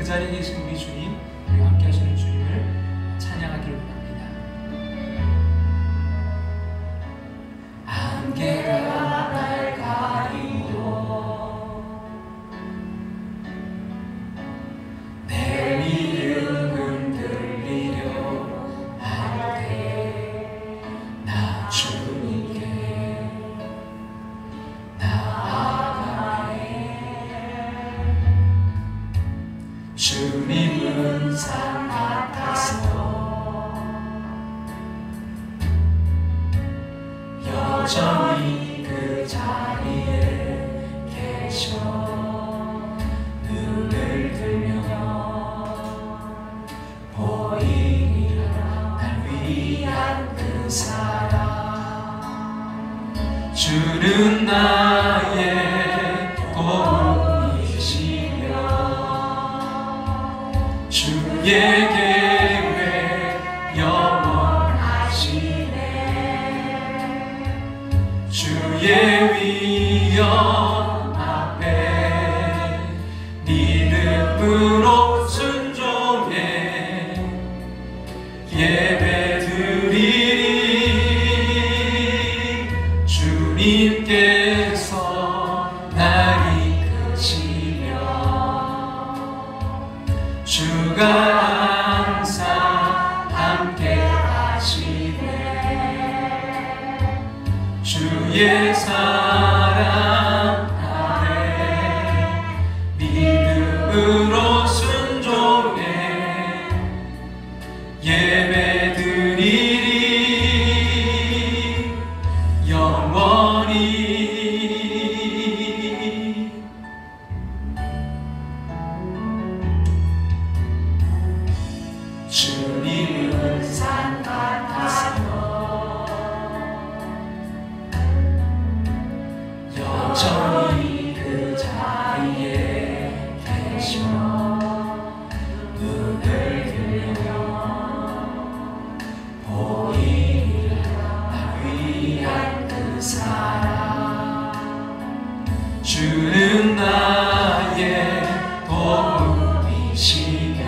자리에 계신 우리 주님, 우리와 함께 하시는 주님을 찬양하기를 원합니다. 안개가 날 가리고 내 믿음은 들리려 할 때 나 주님께 주님은 산 같아서 여전히 그 자리에 계셔 눈을 들면 보이리라 날 위한 그 사랑 주는 나의 도움이시며 주의 계획 영원하시네 주의 위엄 앞에 믿음으로 순종해 예배드리리 주님께서 날 이끄시며 주가 항상 함께 하시네 주의 사랑 아래 믿음으로 순종해 예배드리리 영원히 주님은 산 같아서 여전히 그 자리에 계셔 눈을 들면 보이리라 날 위한 그 사랑 주는 나의 도움이시며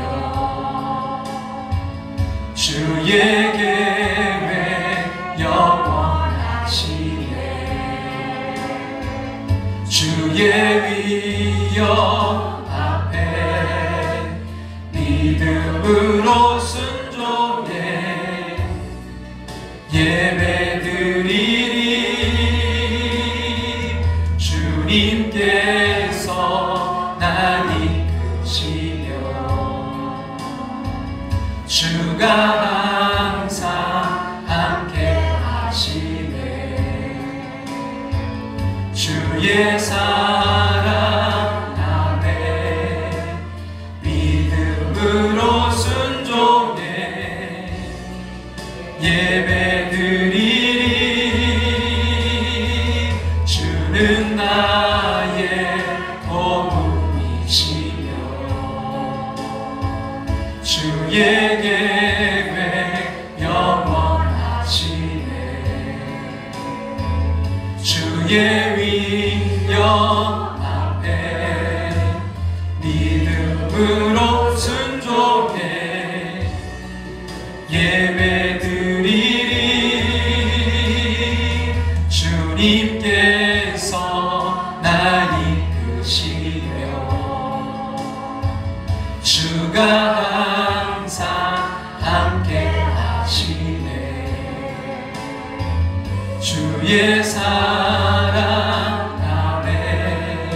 주의 계획 영원하시네 주의 위엄 앞에 믿음으로 순종해 예배드리리 주님께서 날 이끄시며 주가 항상 함께 하시네 주의 사랑 안에 믿음으로 순종해 예배드리리 주는 나의 도움이시며 주의 계획 영원하시네 주의 위엄 앞에 믿음으로 순종해 예배드리리 주님께서 날 이끄시며 주가 항상 함께 하시네 주의 사랑 안에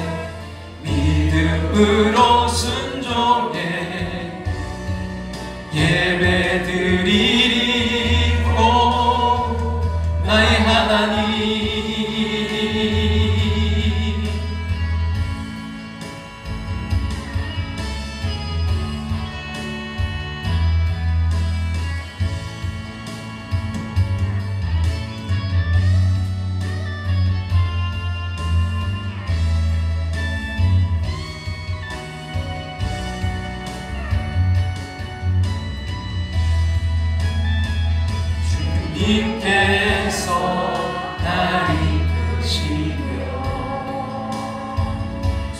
믿음으로 순종해 예배드리리 오 나의 하나님 주님께서 날 이끄시며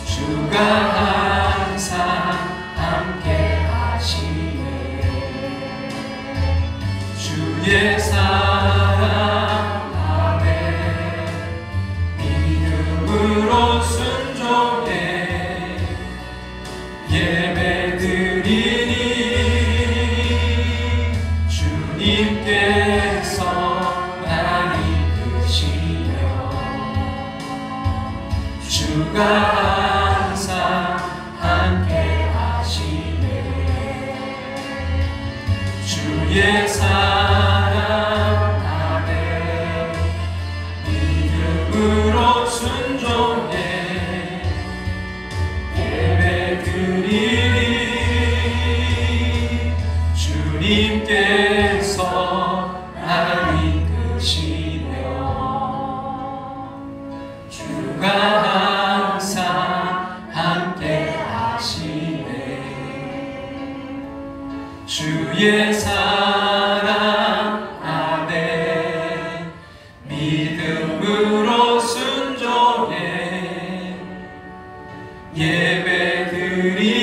주가 항상 함께 주의 사랑 안에 믿음으로 순종해 예배드리니 주님께서 날 이끄시며 주가 항상 함께 하시네. 주의 사랑 안에 믿음으로 순종해 예배드리니 주님께서 나를 이끄시며 주가 항상 함께 하시네. 주의 사랑 안에 믿음으로 순종해 예배드리리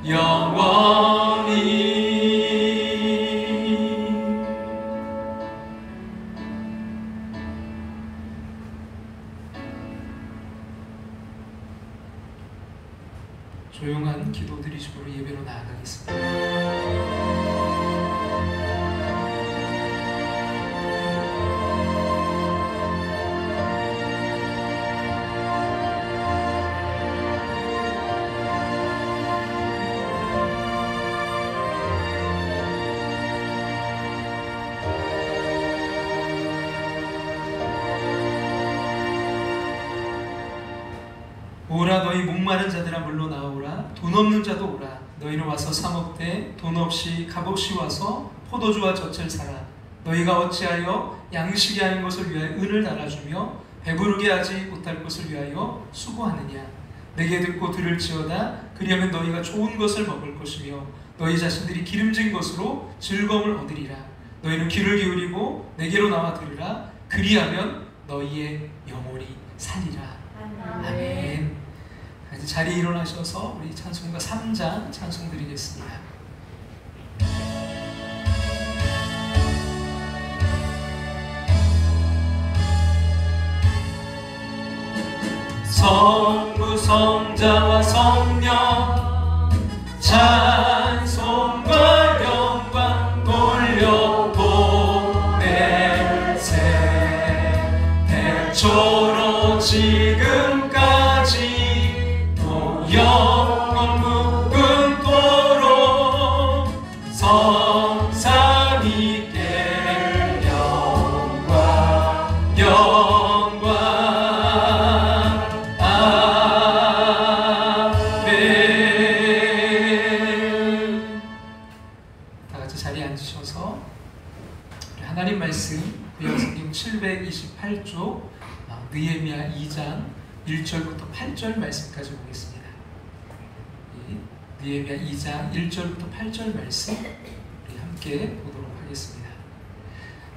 영원히. 조용한 기도 드리시고 예배로 나아가겠습니다. 오라 너희 목마른 자들아 물로 나오라 돈 없는 자도 오라 너희는 와서 사 먹되 돈 없이 값없이 와서 포도주와 젖을 사라. 너희가 어찌하여 양식이 아닌 것을 위하여 은을 달아주며 배부르게 하지 못할 것을 위하여 수고하느냐. 내게 듣고 들을지어다. 그리하면 너희가 좋은 것을 먹을 것이며 너희 자신들이 기름진 것으로 즐거움을 얻으리라. 너희는 귀를 기울이고 내게로 나와 들으라. 그리하면 너희의 영혼이 살리라. 아멘. 이제 자리에 일어나셔서 우리 찬송가 3장 찬송 드리겠습니다. 성부 성자와 성령 찬송과 영광 돌려보내세. 태초로 지금까지 영원 묵은토록 성삼위께 영광 영광 아멘. 다같이 자리에 앉으셔서 하나님 말씀 구약성경 728쪽 느헤미야 2장 1절부터 8절 말씀까지 보겠습니다. 느헤미야 2장 1절부터 8절 말씀 우리 함께 보도록 하겠습니다.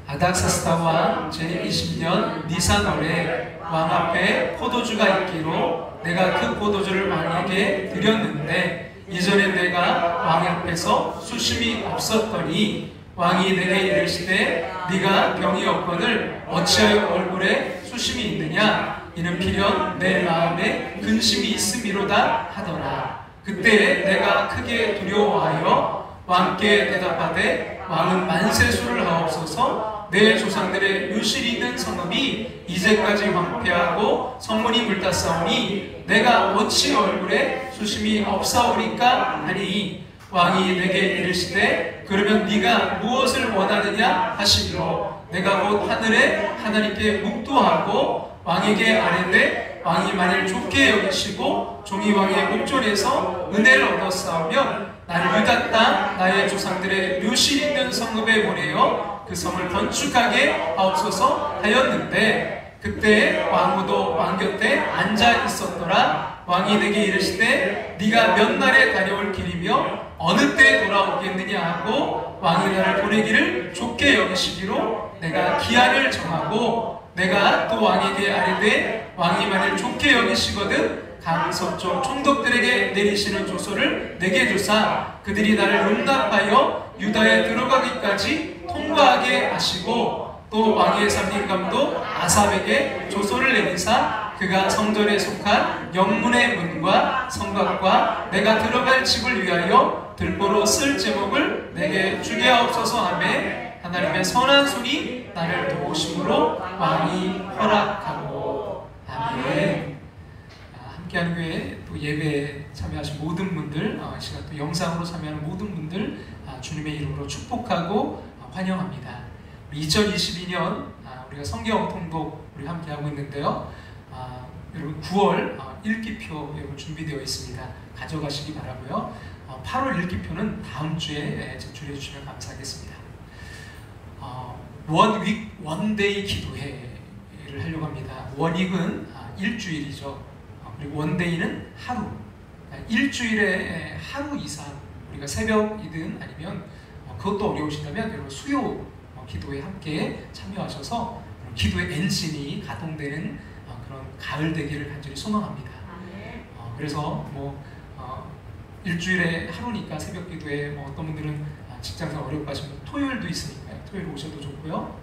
아닥사스다 왕 제20년 니산월에 왕 앞에 포도주가 있기로 내가 그 포도주를 왕에게 드렸는데 이전에 내가 왕 앞에서 수심이 없었더니 왕이 내게 이르시되 네가 병이 없거늘 어찌하여 얼굴에 수심이 있느냐. 이는 필연 내 마음에 근심이 있음이로다 하더라. 그때 내가 크게 두려워하여 왕께 대답하되 왕은 만세수를 하옵소서. 내 조상들의 유실이 있는 성읍이 이제까지 황폐하고 성문이 물탔사오니 내가 어찌 얼굴에 수심이 없사오리까 하니 왕이 내게 이르시되 그러면 네가 무엇을 원하느냐 하시기로 내가 곧 하늘에 하나님께 묵도하고 왕에게 아뢰되 왕이 만일 좋게 여기시고 종이 왕의 목전에서 은혜를 얻었사오면 나를 유다 땅 나의 조상들의 묘실 있는 성읍에 보내어 그 성을 건축하게 하옵소서 하였는데 그때 왕후도 왕 곁에 앉아 있었더라. 왕이 내게 이르시되 네가 몇 날에 다녀올 길이며 어느 때 돌아오겠느냐 하고 왕이 나를 보내기를 좋게 여기시기로 내가 기한을 정하고 내가 또 왕에게 아뢰되 왕이 만일 좋게 여기시거든 강섭종 총독들에게 내리시는 조서를 내게 주사 그들이 나를 용납하여 유다에 들어가기까지 통과하게 하시고 또 왕의 삼림감독 아삽에게 조서를 내리사 그가 성전에 속한 영문의 문과 성곽과 내가 들어갈 집을 위하여 들보로 쓸 제목을 내게 주게 하옵소서 하매 하나님의 선한 손이 나를 도우심으로 왕이 허락하고. 아멘. 함께하는 교회 또 예배에 참여하신 모든 분들, 이 시간 또 영상으로 참여하는 모든 분들 주님의 이름으로 축복하고 환영합니다. 2022년 우리가 성경 통독 우리 함께하고 있는데요. 여러분 9월 읽기표 여러분 준비되어 있습니다. 가져가시기 바라고요. 8월 읽기표는 다음 주에 제출해 주시면 감사하겠습니다. 원데이 기도회를 하려고 합니다. 원익은 일주일이죠. 그리고 원데이는 하루. 일주일에 하루 이상 우리가 새벽이든 아니면 그것도 어려우시다면 여러분 수요 기도에 함께 참여하셔서 기도의 엔진이 가동되는 그런 가을 되기를 간절히 소망합니다. 그래서 일주일에 하루니까 새벽 기도에 어떤 분들은 직장생활 어렵고 하시면 토요일도 있으니까요. 토요일 오셔도 좋고요.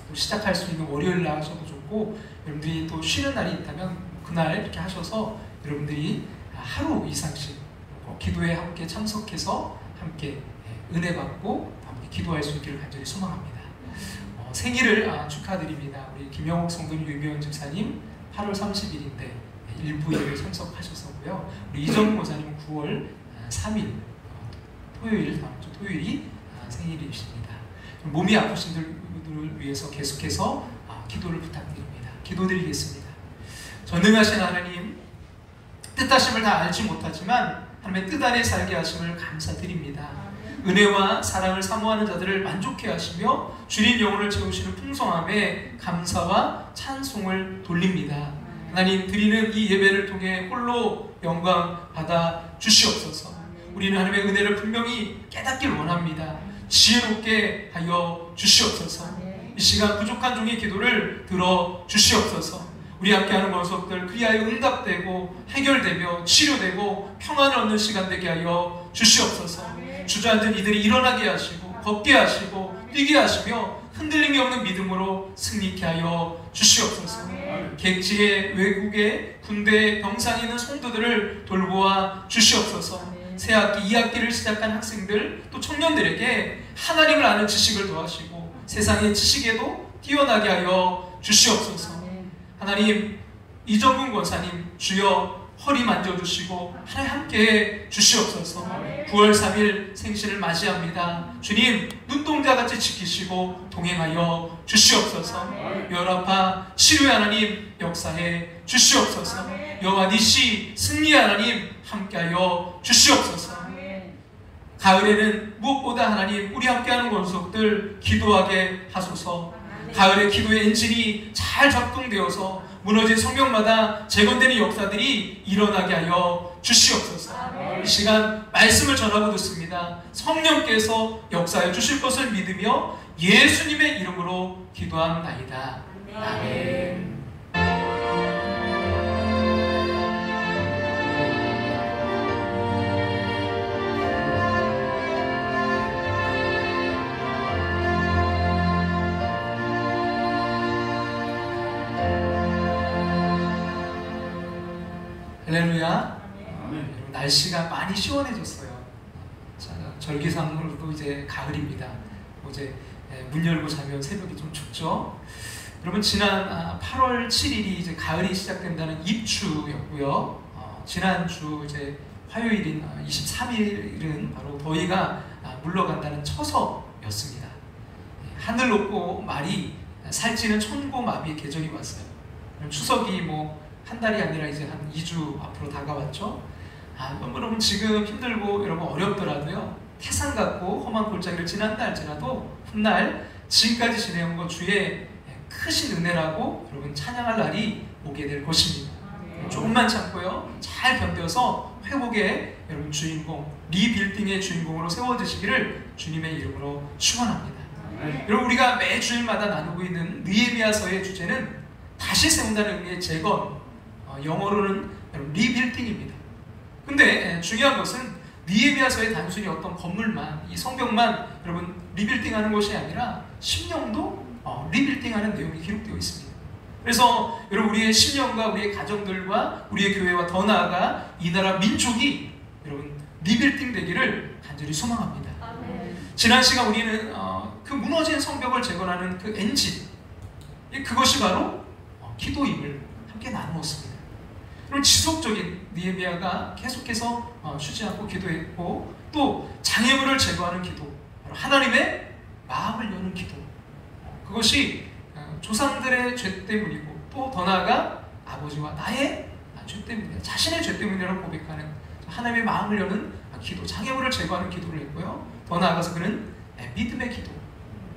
또 시작할 수 있는 월요일 날 하셔도 좋고, 여러분들이 또 쉬는 날이 있다면 그날 이렇게 하셔서 여러분들이 하루 이상씩 기도에 함께 참석해서 함께 은혜 받고 함께 기도할 수 있기를 간절히 소망합니다. 생일을 축하드립니다. 우리 김영옥 성도님, 유미원 집사님 8월 30일인데 일부 예배 참석하셨었고요. 우리 이정우 목사님은 9월 3일 토요일, 다음 주 토요일이 생일이십니다. 몸이 아프신 분들을 위해서 계속해서 기도를 부탁드립니다. 기도드리겠습니다. 전능하신 하나님, 뜻하심을 다 알지 못하지만 하나님의 뜻 안에 살게 하심을 감사드립니다. 은혜와 사랑을 사모하는 자들을 만족해 하시며 주님 영혼을 채우시는 풍성함에 감사와 찬송을 돌립니다. 하나님, 드리는 이 예배를 통해 홀로 영광 받아 주시옵소서. 우리는 하나님의 은혜를 분명히 깨닫길 원합니다. 지혜롭게 하여 주시옵소서. 이 시간 부족한 종의 기도를 들어 주시옵소서. 우리 함께하는 권속들 그리하여 응답되고 해결되며 치료되고 평안을 얻는 시간 되게 하여 주시옵소서. 주저앉은 이들이 일어나게 하시고 걷게 하시고 뛰게 하시며 흔들림이 없는 믿음으로 승리케 하여 주시옵소서. 객지에 외국에 군대에 병상에 있는 성도들을 돌보아 주시옵소서. 새학기 2학기를 시작한 학생들 또 청년들에게 하나님을 아는 지식을 더하시고 세상의 지식에도 뛰어나게 하여 주시옵소서. 하나님, 이정근 권사님 주여 허리 만져주시고 하나님 함께해 주시옵소서. 9월 3일 생신을 맞이합니다. 주님, 눈동자같이 지키시고 동행하여 주시옵소서. 열아파 치료의 하나님 역사해 주시옵소서. 여호와 니시 승리의 하나님 함께하여 주시옵소서. 가을에는 무엇보다 하나님 우리 함께하는 권속들 기도하게 하소서. 가을에 기도의 엔진이 잘 작동되어서 무너진 성경마다 재건되는 역사들이 일어나게 하여 주시옵소서. 이 시간 말씀을 전하고 듣습니다. 성령께서 역사해 주실 것을 믿으며 예수님의 이름으로 기도합나이다. 아멘. 할렐루야. 날씨가 많이 시원해졌어요. 자, 절기상으로도 이제 가을입니다. 어제 문 열고 자면 새벽이 좀 춥죠. 여러분, 지난 8월 7일이 이제 가을이 시작된다는 입추였고요. 지난주 이제 화요일인 23일은 바로 더위가 물러간다는 처서였습니다. 하늘 높고 말이 살찌는 천고마비의 계절이 왔어요. 추석이 한 달이 아니라 이제 한 2주 앞으로 다가왔죠. 여러분, 지금 힘들고 여러분 어렵더라도요, 태산 같고 험한 골짜기를 지난날지라도 훗날 지금까지 지내온 것 주의 크신 은혜라고 여러분 찬양할 날이 오게 될 것입니다. 조금만 참고요, 잘 견뎌서 회복의 여러분 주인공, 리빌딩의 주인공으로 세워지시기를 주님의 이름으로 축원합니다. 여러분, 우리가 매 주일마다 나누고 있는 느헤미야서의 주제는 다시 세운다는 의미의 재건, 영어로는 리빌딩입니다. 근데 중요한 것은 느헤미야서의 단순히 어떤 건물만, 이 성벽만 여러분 리빌딩하는 것이 아니라 심령도 리빌딩하는 내용이 기록되어 있습니다. 그래서 여러분 우리의 심령과 우리의 가정들과 우리의 교회와 더 나아가 이 나라 민족이 여러분 리빌딩 되기를 간절히 소망합니다. 지난 시간 우리는 그 무너진 성벽을 재건하는 그 엔진, 그것이 바로 기도임을 함께 나누었습니다. 그리고 지속적인 느헤미야가 계속해서 쉬지 않고 기도했고, 또 장애물을 제거하는 기도, 바로 하나님의 마음을 여는 기도, 그것이 조상들의 죄 때문이고 또 더 나아가 아버지와 나의 죄 때문이다, 자신의 죄 때문이라고 고백하는 하나님의 마음을 여는 기도, 장애물을 제거하는 기도를 했고요. 더 나아가서 그는 믿음의 기도,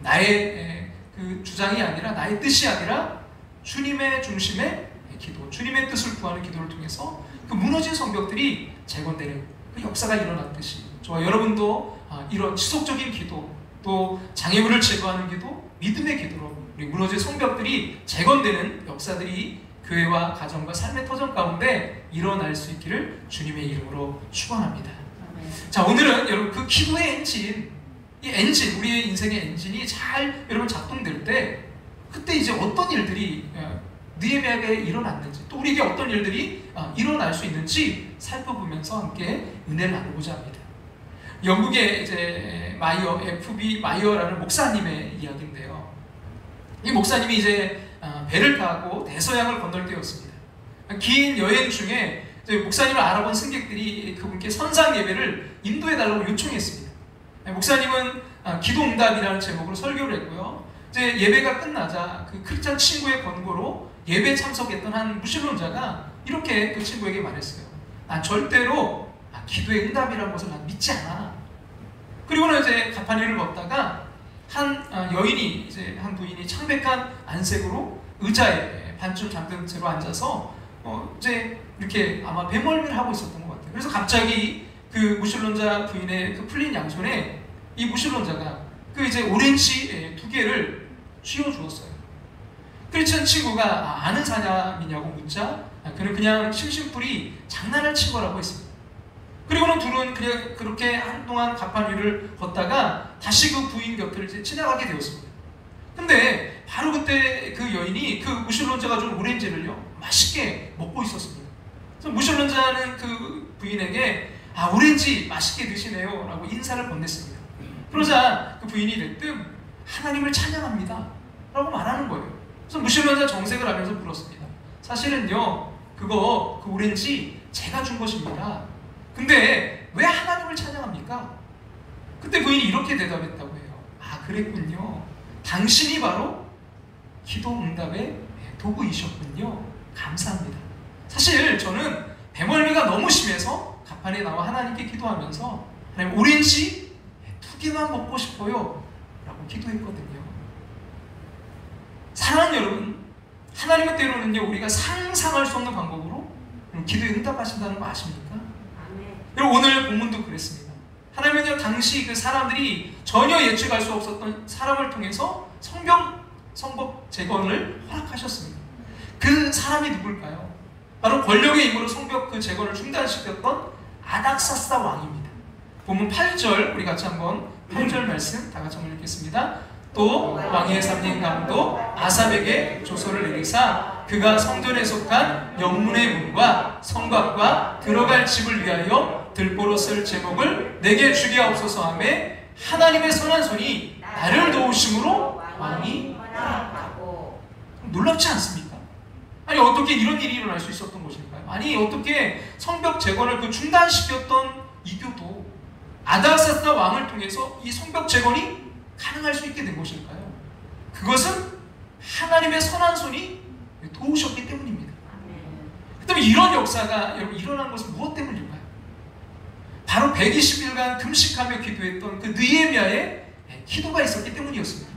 나의 그 주장이 아니라, 나의 뜻이 아니라 주님의 중심의 기도, 주님의 뜻을 구하는 기도를 통해서 그 무너진 성벽들이 재건되는 그 역사가 일어났듯이 저와 여러분도 이런 지속적인 기도, 또 장애물을 제거하는 기도, 믿음의 기도로 우리 무너진 성벽들이 재건되는 역사들이 교회와 가정과 삶의 터전 가운데 일어날 수 있기를 주님의 이름으로 축원합니다. 자, 오늘은 여러분 그 기도의 엔진, 이 엔진, 우리의 인생의 엔진이 잘 여러분 작동될 때, 그때 이제 어떤 일들이 느헤미야에게 일어났는지, 또 우리에게 어떤 일들이 일어날 수 있는지 살펴보면서 함께 은혜를 나누고자 합니다. 영국의 이제 마이어, F.B. 마이어라는 목사님의 이야기인데요. 이 목사님이 이제 배를 타고 대서양을 건널 때였습니다. 긴 여행 중에 목사님을 알아본 승객들이 그분께 선상 예배를 인도해달라고 요청했습니다. 목사님은 기도응답이라는 제목으로 설교를 했고요. 이제 예배가 끝나자 그 크리스찬 친구의 권고로 예배에 참석했던 한 무신론자가 이렇게 그 친구에게 말했어요. 난 절대로 기도의 응답이라는 것을 난 믿지 않아. 그리고는 이제 가판위를 걷다가 한 여인이, 이제 한 부인이 창백한 안색으로 의자에 반쯤 잠든 채로 앉아서 이제 이렇게 아마 배멀미를 하고 있었던 것 같아요. 그래서 갑자기 그 무신론자 부인의 그 풀린 양손에 이 무신론자가 그 이제 오렌지 2개를 쥐어 주었어요. 크리스천 친구가 아는 사람이냐고 묻자 그는 그냥 심심풀이 장난을 친 거라고 했습니다. 그리고는 둘은 그냥 그렇게 한동안 가판 위를 걷다가 다시 그 부인 곁을 이제 지나가게 되었습니다. 근데 바로 그때 그 여인이 그 무신론자가 준 오렌지를요 맛있게 먹고 있었습니다. 그래서 무신론자는 그 부인에게 오렌지 맛있게 드시네요 라고 인사를 건넸습니다. 그러자 그 부인이 대뜸 하나님을 찬양합니다 라고 말하는 거예요. 그래서 무신론자 정색을 하면서 물었습니다. 사실은요 그 오렌지 제가 준 것입니다. 근데 왜 하나님을 찬양합니까? 그때 부인이 이렇게 대답했다고 해요. 그랬군요. 당신이 바로 기도 응답의 도구이셨군요. 감사합니다. 사실 저는 배멀미가 너무 심해서 가판에 나와 하나님께 기도하면서 하나님 오렌지 2개만 먹고 싶어요 라고 기도했거든요. 사랑하는 여러분, 하나님의 때로는요 우리가 상상할 수 없는 방법으로 기도에 응답하신다는 거 아십니까? 여러분 오늘 본문도 그랬습니다. 하나님은요 당시 그 사람들이 전혀 예측할 수 없었던 사람을 통해서 성벽 재건을 허락하셨습니다. 그 사람이 누굴까요? 바로 권력의 힘으로 성벽 그 재건을 중단시켰던 아닥사스다 왕입니다. 본문 8절 우리 같이 한번 8절 말씀 다 같이 한번 읽겠습니다. 또 왕의 3년 감독 아삽에게 조서를 내리사 그가 성전에 속한 영문의 문과 성곽과 들어갈 집을 위하여 들보로 쓸 제목을 내게 주게 하옵소서 하며 하나님의 선한 손이 나를 도우심으로 왕이 허락하고. 놀랍지 않습니까? 아니 어떻게 이런 일이 일어날 수 있었던 것일까요? 아니 어떻게 성벽 재건을 그 중단시켰던 이교도 아닥사스다 왕을 통해서 이 성벽 재건이 가능할 수 있게 된 것일까요? 그것은 하나님의 선한 손이 도우셨기 때문입니다. 그렇다면 이런 역사가 여러분 일어난 것은 무엇 때문일까요? 바로 120일간 금식하며 기도했던 그 느헤미야의 기도가 있었기 때문이었습니다.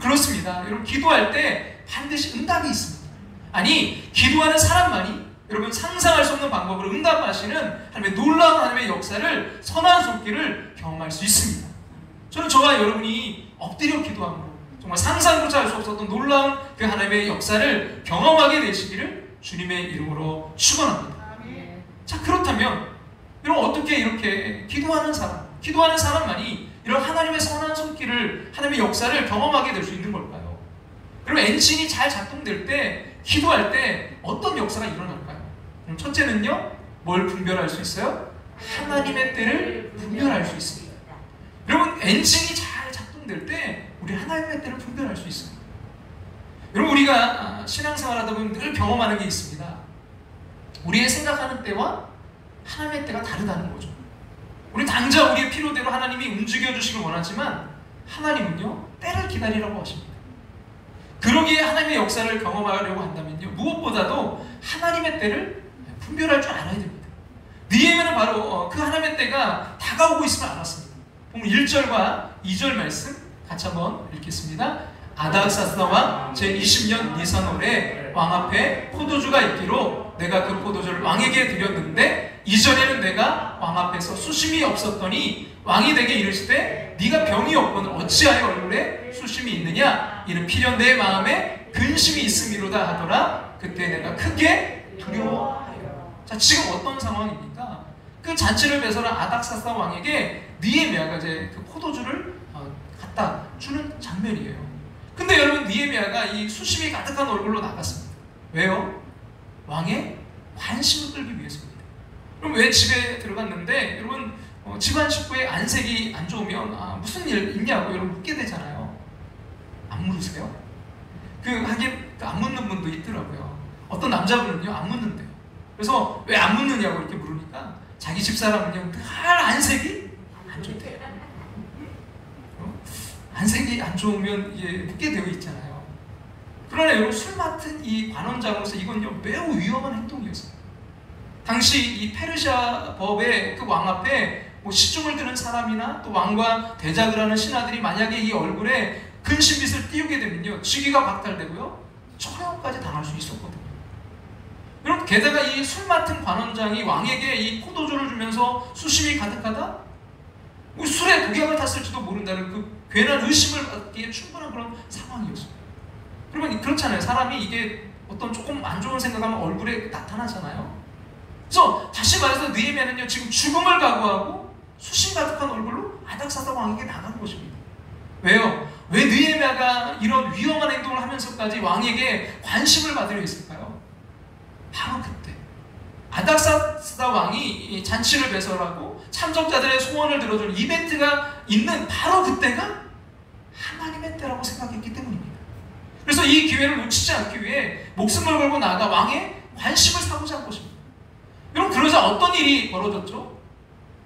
그렇습니다. 여러분 기도할 때 반드시 응답이 있습니다. 아니 기도하는 사람만이 여러분 상상할 수 없는 방법으로 응답하시는 하나님의 놀라운 하나님의 역사를, 선한 손길을 경험할 수 있습니다. 저는 저와 여러분이 엎드려 기도함으로 정말 상상조차 할 수 없었던 놀라운 그 하나님의 역사를 경험하게 되시기를 주님의 이름으로 축원합니다. 자, 그렇다면 여러분 어떻게 어떻게 이렇게 기도하는 사람만이 이런 하나님의 선한 손길을, 하나님의 역사를 경험하게 될 수 있는 걸까요? 그리고 엔진이 잘 작동될 때, 기도할 때 어떤 역사가 일어날까요? 첫째는요, 뭘 분별할 수 있어요? 하나님의 때를 분별할 수 있습니다. 여러분, 엔진이 잘 작동될 때 우리 하나님의 때를 분별할 수 있어요. 여러분, 우리가 신앙생활하다 보면 늘 경험하는 게 있습니다. 우리의 생각하는 때와 하나님의 때가 다르다는 거죠. 우리 당장 우리의 필요대로 하나님이 움직여 주시길 원하지만 하나님은요, 때를 기다리라고 하십니다. 그러기에 하나님의 역사를 경험하려고 한다면요, 무엇보다도 하나님의 때를 분별할 줄 알아야 됩니다. 느헤미야는 바로 그 하나님의 때가 다가오고 있음을 알았습니다. 오늘 1절과 2절 말씀 같이 한번 읽겠습니다. 아닥사스다 왕 제20년 니산월에 왕 앞에 포도주가 있기로 내가 그 포도주를 왕에게 드렸는데 이전에는 내가 왕 앞에서 수심이 없었더니 왕이 내게 이르시되 네가 병이 없거늘 어찌하여 얼굴에 수심이 있느냐 이는 필연 내 마음에 근심이 있음이로다 하더라. 그때 내가 크게 두려워하여. 자, 지금 어떤 상황입니까? 그 잔치를 배설한 아닥사스다 왕에게 느헤미야가 이제 그 포도주를 갖다 주는 장면이에요. 근데 여러분, 느헤미야가 이 수심이 가득한 얼굴로 나갔습니다. 왜요? 왕의 관심을 끌기 위해서입니다. 그럼 왜 집에 들어갔는데, 여러분, 집안 식구의 안색이 안 좋으면 무슨 일 있냐고 여러분 묻게 되잖아요. 안 물으세요? 하긴 안 묻는 분도 있더라고요. 어떤 남자분은요, 안 묻는데요. 그래서 왜 안 묻느냐고 이렇게 물으니까 자기 집사람은요, 늘 안색이 안 좋대요. 안색이 안 좋으면 이게 묻게 되어 있잖아요. 그러나 여러분, 술 맡은 이 관원장으로서 이건요, 매우 위험한 행동이었어요. 당시 이 페르시아 법의 그 왕 앞에 뭐 시중을 드는 사람이나 또 왕과 대작을 하는 신하들이 만약에 이 얼굴에 근심빛을 띄우게 되면요, 직위가 박탈되고요, 처형까지 당할 수 있었거든요. 여러분, 게다가 이 술 맡은 관원장이 왕에게 이 포도주를 주면서 수심이 가득하다? 술에 독약을 탔을지도 모른다는 그 괜한 의심을 받기에 충분한 그런 상황이었어요. 여러분, 그렇잖아요. 사람이 이게 어떤 조금 안 좋은 생각하면 얼굴에 나타나잖아요. 그래서 다시 말해서 느헤미야는요, 지금 죽음을 각오하고 수심 가득한 얼굴로 아닥사스다 왕에게 나간 것입니다. 왜요? 왜 느헤미야가 이런 위험한 행동을 하면서까지 왕에게 관심을 받으려 했을까요? 바로 그때 아닥사스다 왕이 잔치를 배설하고 참석자들의 소원을 들어주는 이벤트가 있는 바로 그때가 하나님의 때라고 생각했기 때문입니다. 그래서 이 기회를 놓치지 않기 위해 목숨을 걸고 나아가 왕의 관심을 사고자 한 것입니다. 여러분, 그러자 어떤 일이 벌어졌죠?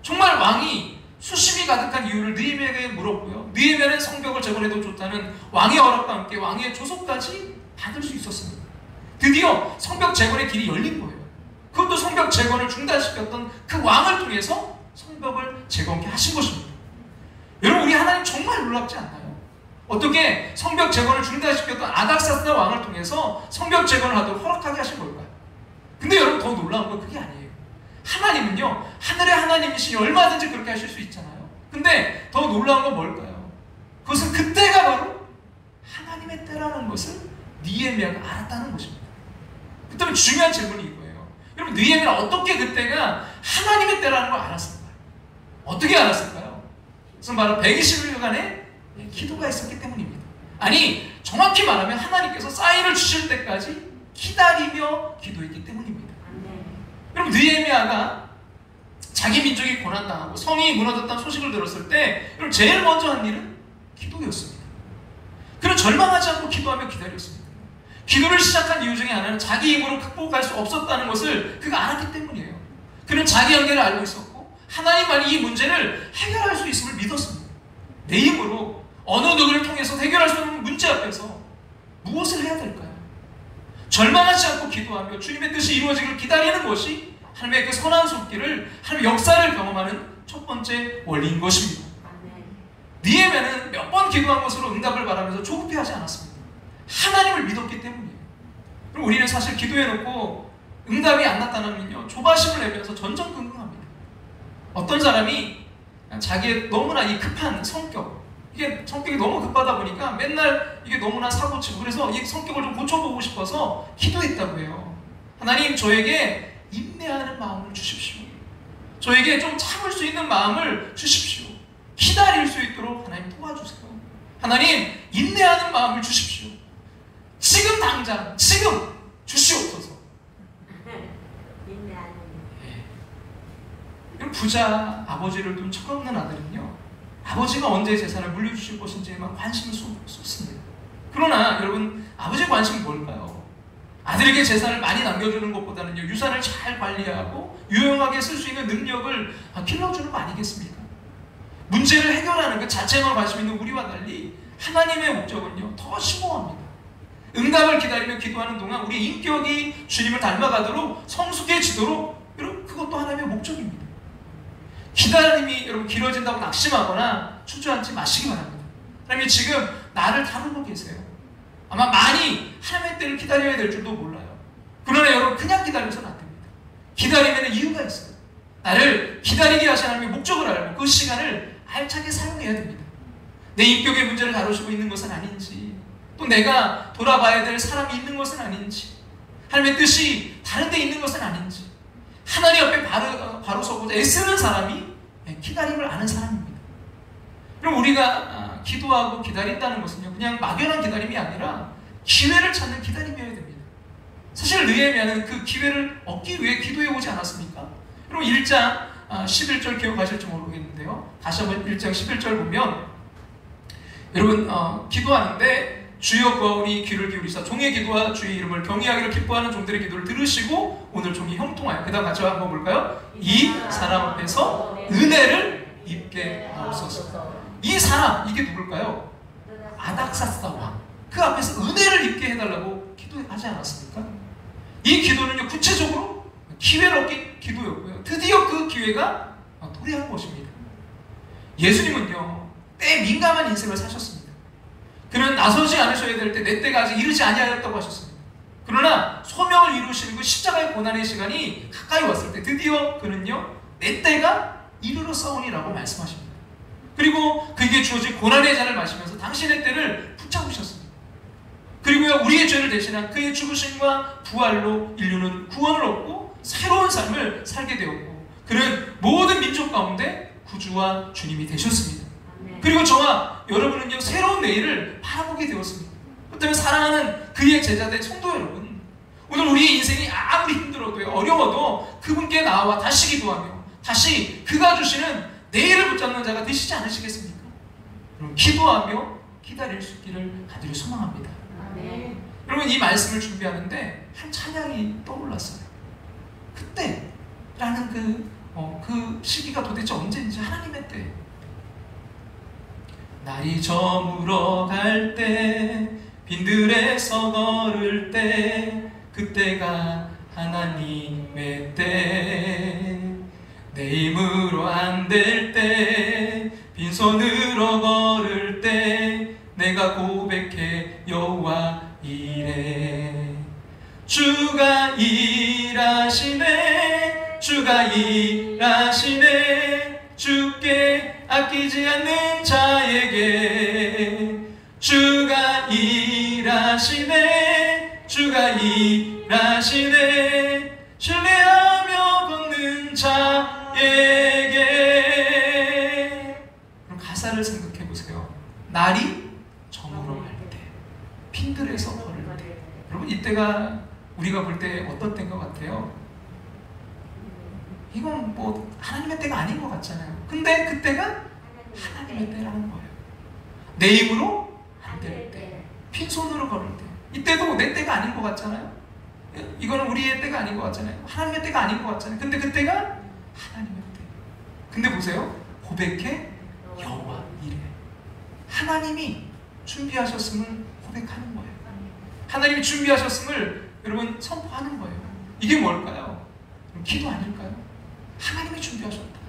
정말 왕이 수심이 가득한 이유를 느헤미야에게 물었고요, 느헤미야는 성벽을 재건해도 좋다는 왕의 허락과 함께 왕의 조서까지 받을 수 있었습니다. 드디어 성벽 재건의 길이 열린 거예요. 그것도 성벽 재건을 중단시켰던 그 왕을 통해서 성벽을 재건케 하신 것입니다. 여러분, 우리 하나님 정말 놀랍지 않나요? 어떻게 성벽 재건을 중단시켰던 아닥사스다 왕을 통해서 성벽 재건을 하도록 허락하게 하신 걸까요? 근데 여러분, 더 놀라운 건 그게 아니에요. 하나님은요, 하늘의 하나님이시니 얼마든지 그렇게 하실 수 있잖아요. 근데 더 놀라운 건 뭘까요? 그것은 그때가 바로 하나님의 때라는 것을 느헤미야가 알았다는 것입니다. 그때는 중요한 질문이 이거예요. 여러분, 느헤미야는 어떻게 그때가 하나님의 때라는 걸 알았을까요? 어떻게 알았을까요? 그것은 바로 120일간의 기도가 있었기 때문입니다. 아니, 정확히 말하면 하나님께서 사인을 주실 때까지 기다리며 기도했기 때문입니다. 여러분, 느헤미야가 자기 민족이 고난당하고 성이 무너졌다는 소식을 들었을 때 여러분, 제일 먼저 한 일은 기도였습니다. 그는 절망하지 않고 기도하며 기다렸습니다. 기도를 시작한 이유 중에 하나는 자기 힘으로 극복할 수 없었다는 것을 그가 알았기 때문이에요. 그는 자기 한계를 알고 있었고 하나님만이 이 문제를 해결할 수 있음을 믿었습니다. 내 힘으로 어느 누구를 통해서 해결할 수 없는 문제 앞에서 무엇을 해야 될까요? 절망하지 않고 기도하며 주님의 뜻이 이루어지기를 기다리는 것이 하나님의 그 선한 손길을, 하나님의 역사를 경험하는 첫 번째 원리인 것입니다. 느헤미야는 몇 번 기도한 것으로 응답을 바라면서 조급해하지 않았습니다. 하나님을 믿었기 때문이에요. 그럼 우리는 사실 기도해놓고 응답이 안 나타나면요, 조바심을 내면서 전전긍긍합니다. 어떤 사람이 자기의 너무나 이 급한 성격, 이게 성격이 너무 급하다 보니까 맨날 이게 너무나 사고치고, 그래서 이 성격을 좀 고쳐보고 싶어서 기도했다고 해요. 하나님, 저에게 인내하는 마음을 주십시오. 저에게 좀 참을 수 있는 마음을 주십시오. 기다릴 수 있도록 하나님 도와주세요. 하나님 인내하는 마음을 주십시오. 지금 당장 지금 주시옵소서. 부자 아버지를 둔 철없는 아들은요, 아버지가 언제 재산을 물려주실 것인지에만 관심을 쏟습니다. 그러나 여러분, 아버지의 관심은 뭘까요? 아들에게 재산을 많이 남겨주는 것보다는요, 유산을 잘 관리하고 유용하게 쓸 수 있는 능력을 길러주는 거 아니겠습니까? 문제를 해결하는 그 자체만 관심 있는 우리와 달리 하나님의 목적은요, 더 심오합니다. 응답을 기다리며 기도하는 동안 우리 인격이 주님을 닮아가도록 성숙해지도록, 여러분, 그것도 하나님의 목적입니다. 기다림이 여러분 길어진다고 낙심하거나 주저앉지 마시기 바랍니다. 하나님이 지금 나를 다루고 계세요. 아마 많이 하나님의 때를 기다려야 될 줄도 몰라요. 그러나 여러분, 그냥 기다려서는 안 됩니다. 기다리면 이유가 있어요. 나를 기다리게 하신 하나님의 목적을 알고 그 시간을 알차게 사용해야 됩니다. 내 인격의 문제를 다루시고 있는 것은 아닌지, 또 내가 돌아봐야 될 사람이 있는 것은 아닌지, 하나님의 뜻이 다른 데 있는 것은 아닌지, 하나님 앞에 바로 서고자 애쓰는 사람이 기다림을 아는 사람입니다. 그럼 우리가 기도하고 기다린다는 것은요, 그냥 막연한 기다림이 아니라 기회를 찾는 기다림이어야 됩니다. 사실 느헤미야는 그 기회를 얻기 위해 기도해 오지 않았습니까? 그럼 1장 11절 기억하실지 모르겠는데요, 다시 한번 1장 11절 보면, 여러분 기도하는데 주여 구하오니 귀를 기울이사 종의 기도와 주의 이름을 경외하기를 기뻐하는 종들의 기도를 들으시고 오늘 종이 형통하여, 그 다음 같이 한번 볼까요? 이 사람 앞에서 은혜를 입게 하옵소서. 이 사람, 이게 누굴까요? 아닥사스다 왕. 그 앞에서 은혜를 입게 해달라고 기도하지 않았습니까? 이 기도는요, 구체적으로 기회를 얻기 기도였고요, 드디어 그 기회가 도래한 것입니다. 예수님은요, 때 민감한 인생을 사셨습니다. 그는 나서지 않으셔야 될 때 내 때가 아직 이르지 아니하였다고 하셨습니다. 그러나 소명을 이루시는 그 십자가의 고난의 시간이 가까이 왔을 때 드디어 그는요, 내 때가 이르렀사오니라고 말씀하십니다. 그리고 그에게 주어진 고난의 잔을 마시면서 당신의 때를 붙잡으셨습니다. 그리고요, 우리의 죄를 대신한 그의 죽으심과 부활로 인류는 구원을 얻고 새로운 삶을 살게 되었고, 그는 모든 민족 가운데 구주와 주님이 되셨습니다. 그리고 저와 여러분은요, 새로운 내일을 바라보게 되었습니다. 그렇다면 사랑하는 그의 제자된 성도 여러분, 오늘 우리의 인생이 아무리 힘들어도 어려워도 그분께 나와 다시 기도하며 다시 그가 주시는 내일을 붙잡는 자가 되시지 않으시겠습니까? 여러분, 기도하며 기다릴 수 있기를 간절히 소망합니다. 여러분, 이 말씀을 준비하는데 한 찬양이 떠올랐어요. 그때라는 그 시기가 도대체 언제인지, 하나님의 때. 날이 저물어 갈 때, 빈들에서 걸을 때, 그때가 하나님의 때. 내 힘으로 안 될 때, 빈손으로 걸을 때, 내가 고백해 여호와 이래. 주가 일하시네, 주가 일하시네, 주께 아끼지 않는 자에게. 주가 일하시네, 주가 일하시네, 신뢰하며 걷는 자에게. 그럼 가사를 생각해 보세요. 날이 저물어 갈 때, 빈들에서 걸을 때. 여러분, 이때가 우리가 볼 때 어떤 때인 것 같아요? 이건 뭐 하나님의 때가 아닌 것 같잖아요. 근데 그때가 하나님의 때라는 거예요. 내 힘으로 안 될 때, 빈손으로 걸을 때. 이때도 내 때가 아닌 것 같잖아요. 이거는 우리의 때가 아닌 것 같잖아요. 하나님의 때가 아닌 것 같잖아요. 근데 그때가 하나님의 때. 근데 보세요, 고백해 여호와 이래. 하나님이 준비하셨음을 고백하는 거예요. 하나님이 준비하셨음을 여러분 선포하는 거예요. 이게 뭘까요? 기도 아닐까요? 하나님이 준비하셨다.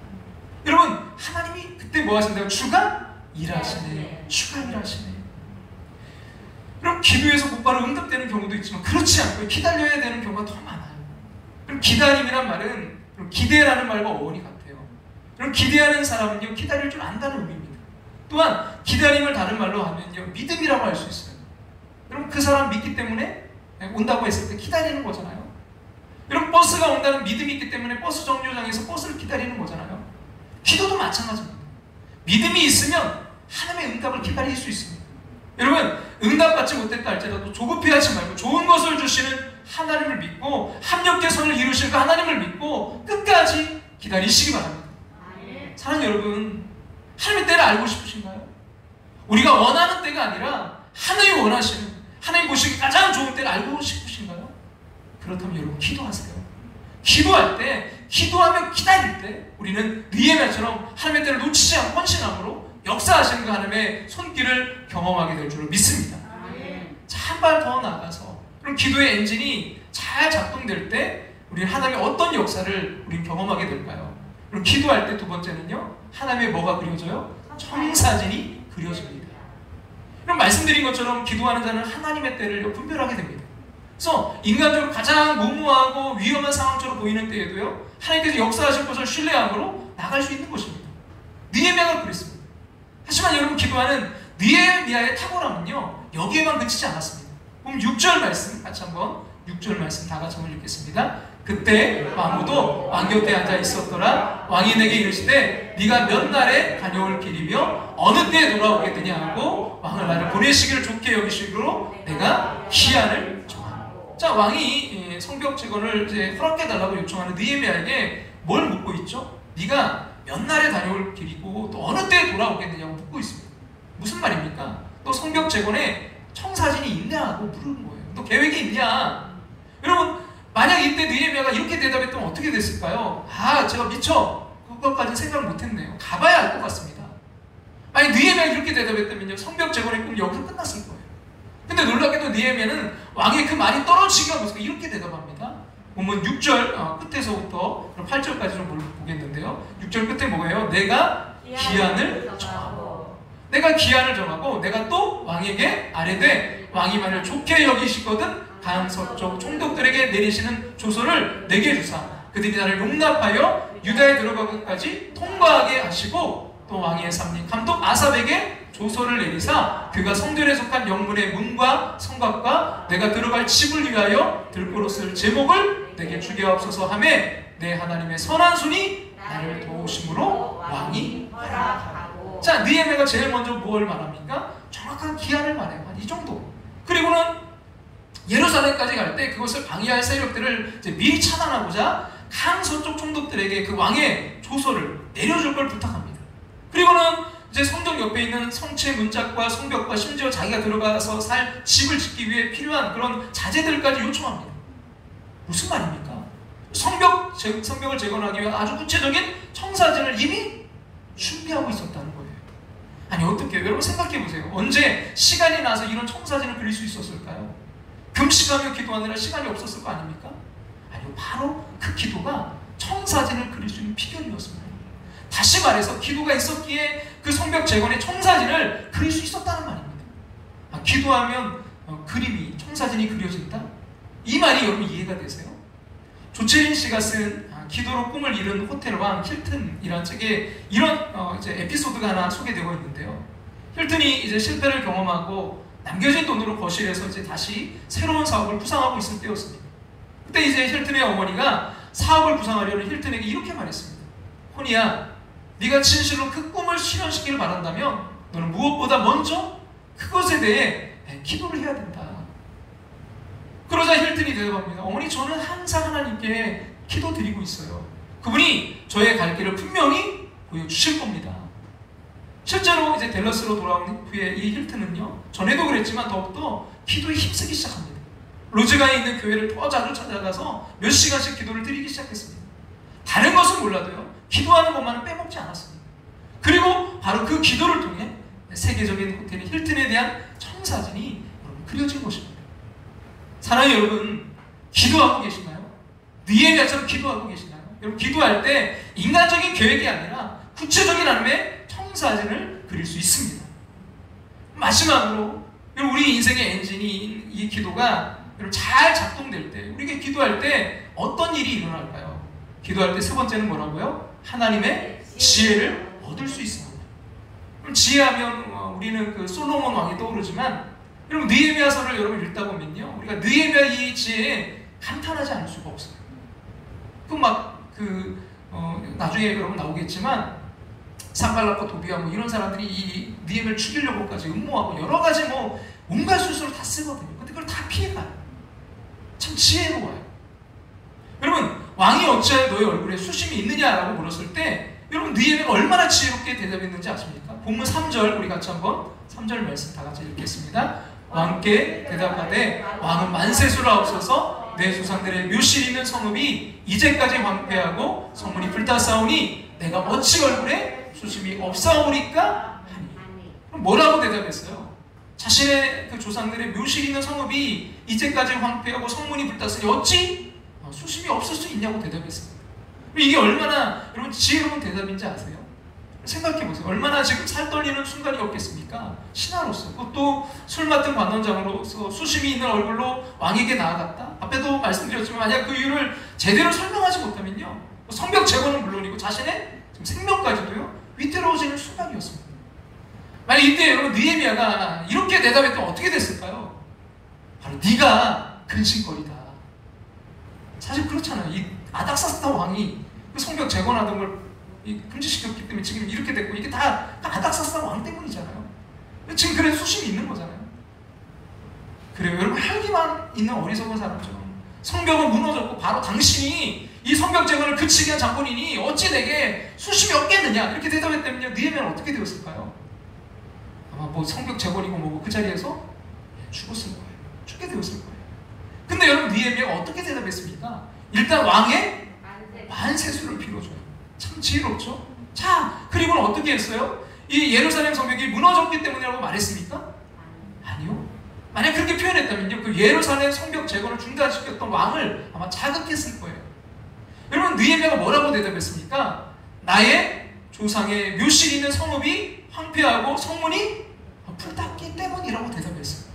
여러분, 하나님이 그때 뭐 하신다고? 주가 일하시네, 주가 일하시네. 그럼 기도에서 곧바로 응답되는 경우도 있지만 그렇지 않고요, 기다려야 되는 경우가 더 많아요. 그럼 기다림이란 말은 기대라는 말과 어원이 같아요. 그럼 기대하는 사람은요, 기다릴 줄 안다는 의미입니다. 또한 기다림을 다른 말로 하면요, 믿음이라고 할 수 있어요. 그럼 그 사람 믿기 때문에 온다고 했을 때 기다리는 거잖아요. 여러분, 버스가 온다는 믿음이 있기 때문에 버스 정류장에서 버스를 기다리는 거잖아요. 기도도 마찬가지입니다. 믿음이 있으면 하나님의 응답을 기다릴 수 있습니다. 여러분, 응답받지 못했다 할지라도 조급해하지 말고 좋은 것을 주시는 하나님을 믿고 합력 개선을 이루실 그 하나님을 믿고 끝까지 기다리시기 바랍니다. 사랑하는 여러분, 하나님의 때를 알고 싶으신가요? 우리가 원하는 때가 아니라 하나님이 원하시는, 하나님 보시기 가장 좋은 때를 알고 싶으신가요? 그렇다면 여러분, 기도하세요. 기도할 때, 기도하며 기다릴 때 우리는 느헤미야처럼 하나님의 때를 놓치지 않고 헌신함으로 역사하시는 그 하나님의 손길을 경험하게 될 줄을 믿습니다. 자, 한 발 더 나아가서 그럼 기도의 엔진이 잘 작동될 때 우리는 하나님의 어떤 역사를 우리는 경험하게 될까요? 그럼 기도할 때 두 번째는요, 하나님의 뭐가 그려져요? 청사진이 그려집니다. 그럼 말씀드린 것처럼 기도하는 자는 하나님의 때를 분별하게 됩니다. 그래서 인간적으로 가장 무모하고 위험한 상황처럼 보이는 때에도요, 하나님께서 역사하실 것을 신뢰함으로 나갈 수 있는 것입니다. 느헤미야가 그랬습니다. 하지만 여러분, 기도하는 느헤미야의 탁월함은요, 여기에만 그치지 않았습니다. 그럼 6절 말씀 같이 한번 6절 말씀 다 같이 한번 읽겠습니다. 그때 왕후도 왕 곁에 앉아 있었더라. 왕이 내게 이르시되 네가 몇 날에 다녀올 길이며 어느 때에 돌아오겠느냐 하고 왕을 나를 보내시기를 좋게 여기시기로 내가 기한을 정하노. 자, 왕이 성벽 재건을 이제 허락해 달라고 요청하는 느헤미야에게 뭘 묻고 있죠? 네가 몇 날에 다녀올 길이고 또 어느 때에 돌아오겠느냐고 묻고 있습니다. 무슨 말입니까? 또 성벽 재건에 청사진이 있냐고 물은 거예요. 또 계획이 있냐? 여러분, 만약 이때 느헤미야가 이렇게 대답했다면 어떻게 됐을까요? 아, 제가 미처 그것까지 생각을 못했네요. 가봐야 알 것 같습니다. 아니, 느헤미야가 이렇게 대답했다면요, 성벽 재건의 꿈이 여기서 끝났을 거예요. 근데 놀랍게도 느헤미야는 왕의 그 말이 떨어지기가 무섭게 이렇게 대답합니다. 보면 6절 끝에서부터 8절까지 좀 보겠는데요. 6절 끝에 뭐예요? 내가 기한을 정하고, 내가 기한을 정하고 내가 또 왕에게 아뢰되 왕이 만일 좋게 여기시거든 강 서쪽 총독들에게 내리시는 조서를 내게 주사 그들이 나를 용납하여 유다에 들어가기까지 통과하게 하시고 또 왕의 삼림 감독 아삽에게 조서를 내리사 그가 성전에 속한 영문의 문과 성곽과 내가 들어갈 집을 위하여 들고로 쓸 제목을 내게 주게 하옵소서 하매 내 하나님의 선한 손이 나를 도우심으로 왕이 허락하고. 자, 느헤미야가 제일 먼저 뭘 말합니까? 정확한 기한을 말해요. 한 이 정도. 그리고는 예루살렘까지 갈 때 그것을 방해할 세력들을 이제 미리 차단하고자 강 서쪽 총독들에게 그 왕의 조서를 내려줄 걸 부탁합니다. 그리고는 이제 성전 옆에 있는 성체 문짝과 성벽과 심지어 자기가 들어가서 살 집을 짓기 위해 필요한 그런 자재들까지 요청합니다. 무슨 말입니까? 성벽을 재건하기 위해 아주 구체적인 청사진을 이미 준비하고 있었다는 거예요. 아니, 어떻게 여러분 생각해 보세요. 언제 시간이 나서 이런 청사진을 그릴 수 있었을까요? 금식하며 기도하느라 시간이 없었을 거 아닙니까? 아니요, 바로 그 기도가 청사진을 그릴 수 있는 비결이었습니다. 다시 말해서 기도가 있었기에 그 성벽 재건의 청사진을 그릴 수 있었다는 말입니다. 기도하면 그림이, 청사진이 그려진다? 이 말이 여러분 이해가 되세요? 조채린 씨가 쓴 기도로 꿈을 이룬 호텔왕 힐튼이라는 책에 이런 이제 에피소드가 하나 소개되고 있는데요. 힐튼이 이제 실패를 경험하고 남겨진 돈으로 거실에서 이제 다시 새로운 사업을 구상하고 있을 때였습니다. 그때 이제 힐튼의 어머니가 사업을 구상하려는 힐튼에게 이렇게 말했습니다. 호니야, 네가 진실로 그 꿈을 실현시키길 바란다면 너는 무엇보다 먼저 그것에 대해 기도를 해야 된다. 그러자 힐튼이 대답합니다. 어머니, 저는 항상 하나님께 기도드리고 있어요. 그분이 저의 갈 길을 분명히 보여주실 겁니다. 실제로 이제 댈러스로 돌아온 후에 이 힐튼은요, 전에도 그랬지만 더욱더 기도에 힘쓰기 시작합니다. 로즈가에 있는 교회를 더 자주 찾아가서 몇 시간씩 기도를 드리기 시작했습니다. 다른 것은 몰라도요, 기도하는 것만은 빼먹지 않았습니다. 그리고 바로 그 기도를 통해 세계적인 호텔인 힐튼에 대한 청사진이 여러분 그려진 것입니다. 사랑하는 여러분, 기도하고 계신가요? 느헤미야처럼 기도하고 계시나요? 여러분, 기도할 때 인간적인 계획이 아니라 구체적인 하나님의 청사진을 그릴 수 있습니다. 마지막으로 우리 인생의 엔진인 이 기도가 잘 작동될 때, 우리가 기도할 때 어떤 일이 일어날까요? 기도할 때 세 번째는 뭐라고요? 하나님의 지혜를 얻을 수 있습니다. 그럼 지혜하면 우리는 그 솔로몬 왕이 떠오르지만, 여러분 느헤미야서를 여러분 읽다 보면요, 우리가 느헤미야 이 지혜에 감탄하지 않을 수가 없어요. 나중에 여러분 나오겠지만 산발락과 도비아 이런 사람들이 이 느헤미야를 죽이려고까지 음모하고 여러 가지 온갖 수술을 다 쓰거든요. 근데 그걸 다 피해가요. 참 지혜로워요. 여러분, 왕이 어찌하여 너의 얼굴에 수심이 있느냐라고 물었을 때 여러분 느헤미야가 얼마나 지혜롭게 대답했는지 아십니까? 본문 3절 우리 같이 한번 3절 말씀 다 같이 읽겠습니다. 왕께 대답하되 왕은 만세수라 없어서 내 조상들의 묘실 있는 성읍이 이제까지 황폐하고 성문이 불타사오니 내가 어찌 얼굴에 수심이 없사오리까 하니. 그럼 뭐라고 대답했어요? 자신의 그 조상들의 묘실 있는 성읍이 이제까지 황폐하고 성문이 불탔으니 어찌 수심이 없을 수 있냐고 대답했습니다. 이게 얼마나 여러분 지혜로운 대답인지 아세요? 생각해보세요. 얼마나 지금 살 떨리는 순간이 없겠습니까? 신하로서, 그것도 술 맡은 관원장으로서 수심이 있는 얼굴로 왕에게 나아갔다? 앞에도 말씀드렸지만 만약 그 이유를 제대로 설명하지 못하면요, 성벽 제거는 물론이고 자신의 생명까지도요 위태로워지는 순간이었습니다. 만약 이때 여러분 느헤미야가 이렇게 대답했다면 어떻게 됐을까요? 바로 네가 근심거리다. 사실 그렇잖아요. 이 아닥사스다 왕이 그 성벽 재건하던 걸 금지시켰기 때문에 지금 이렇게 됐고, 이게 다 아닥사스다 왕 때문이잖아요. 지금 그래서 수심이 있는 거잖아요. 그래요. 여러분, 혈기만 있는 어리석은 사람처럼 성벽은 무너졌고 바로 당신이 이 성벽 재건을 그치게 한 장본인이 어찌 내게 수심이 없겠느냐 이렇게 대답했다면요, 느헤미야는 어떻게 되었을까요? 아마 성벽 재건이고 그 자리에서 죽었을 거예요. 죽게 되었을 거예요. 근데 여러분 느헤미야가 어떻게 대답했습니까? 일단 왕의 만세수를 빌어줘요. 참 지혜롭죠? 자, 그리고는 어떻게 했어요? 이 예루살렘 성벽이 무너졌기 때문이라고 말했습니까? 아니요. 만약 그렇게 표현했다면요, 그 예루살렘 성벽 재건을 중단시켰던 왕을 아마 자극했을 거예요. 여러분, 느헤미야가 뭐라고 대답했습니까? 나의 조상의 묘실 있는 성읍이 황폐하고 성문이 불탔기 때문이라고 대답했어요.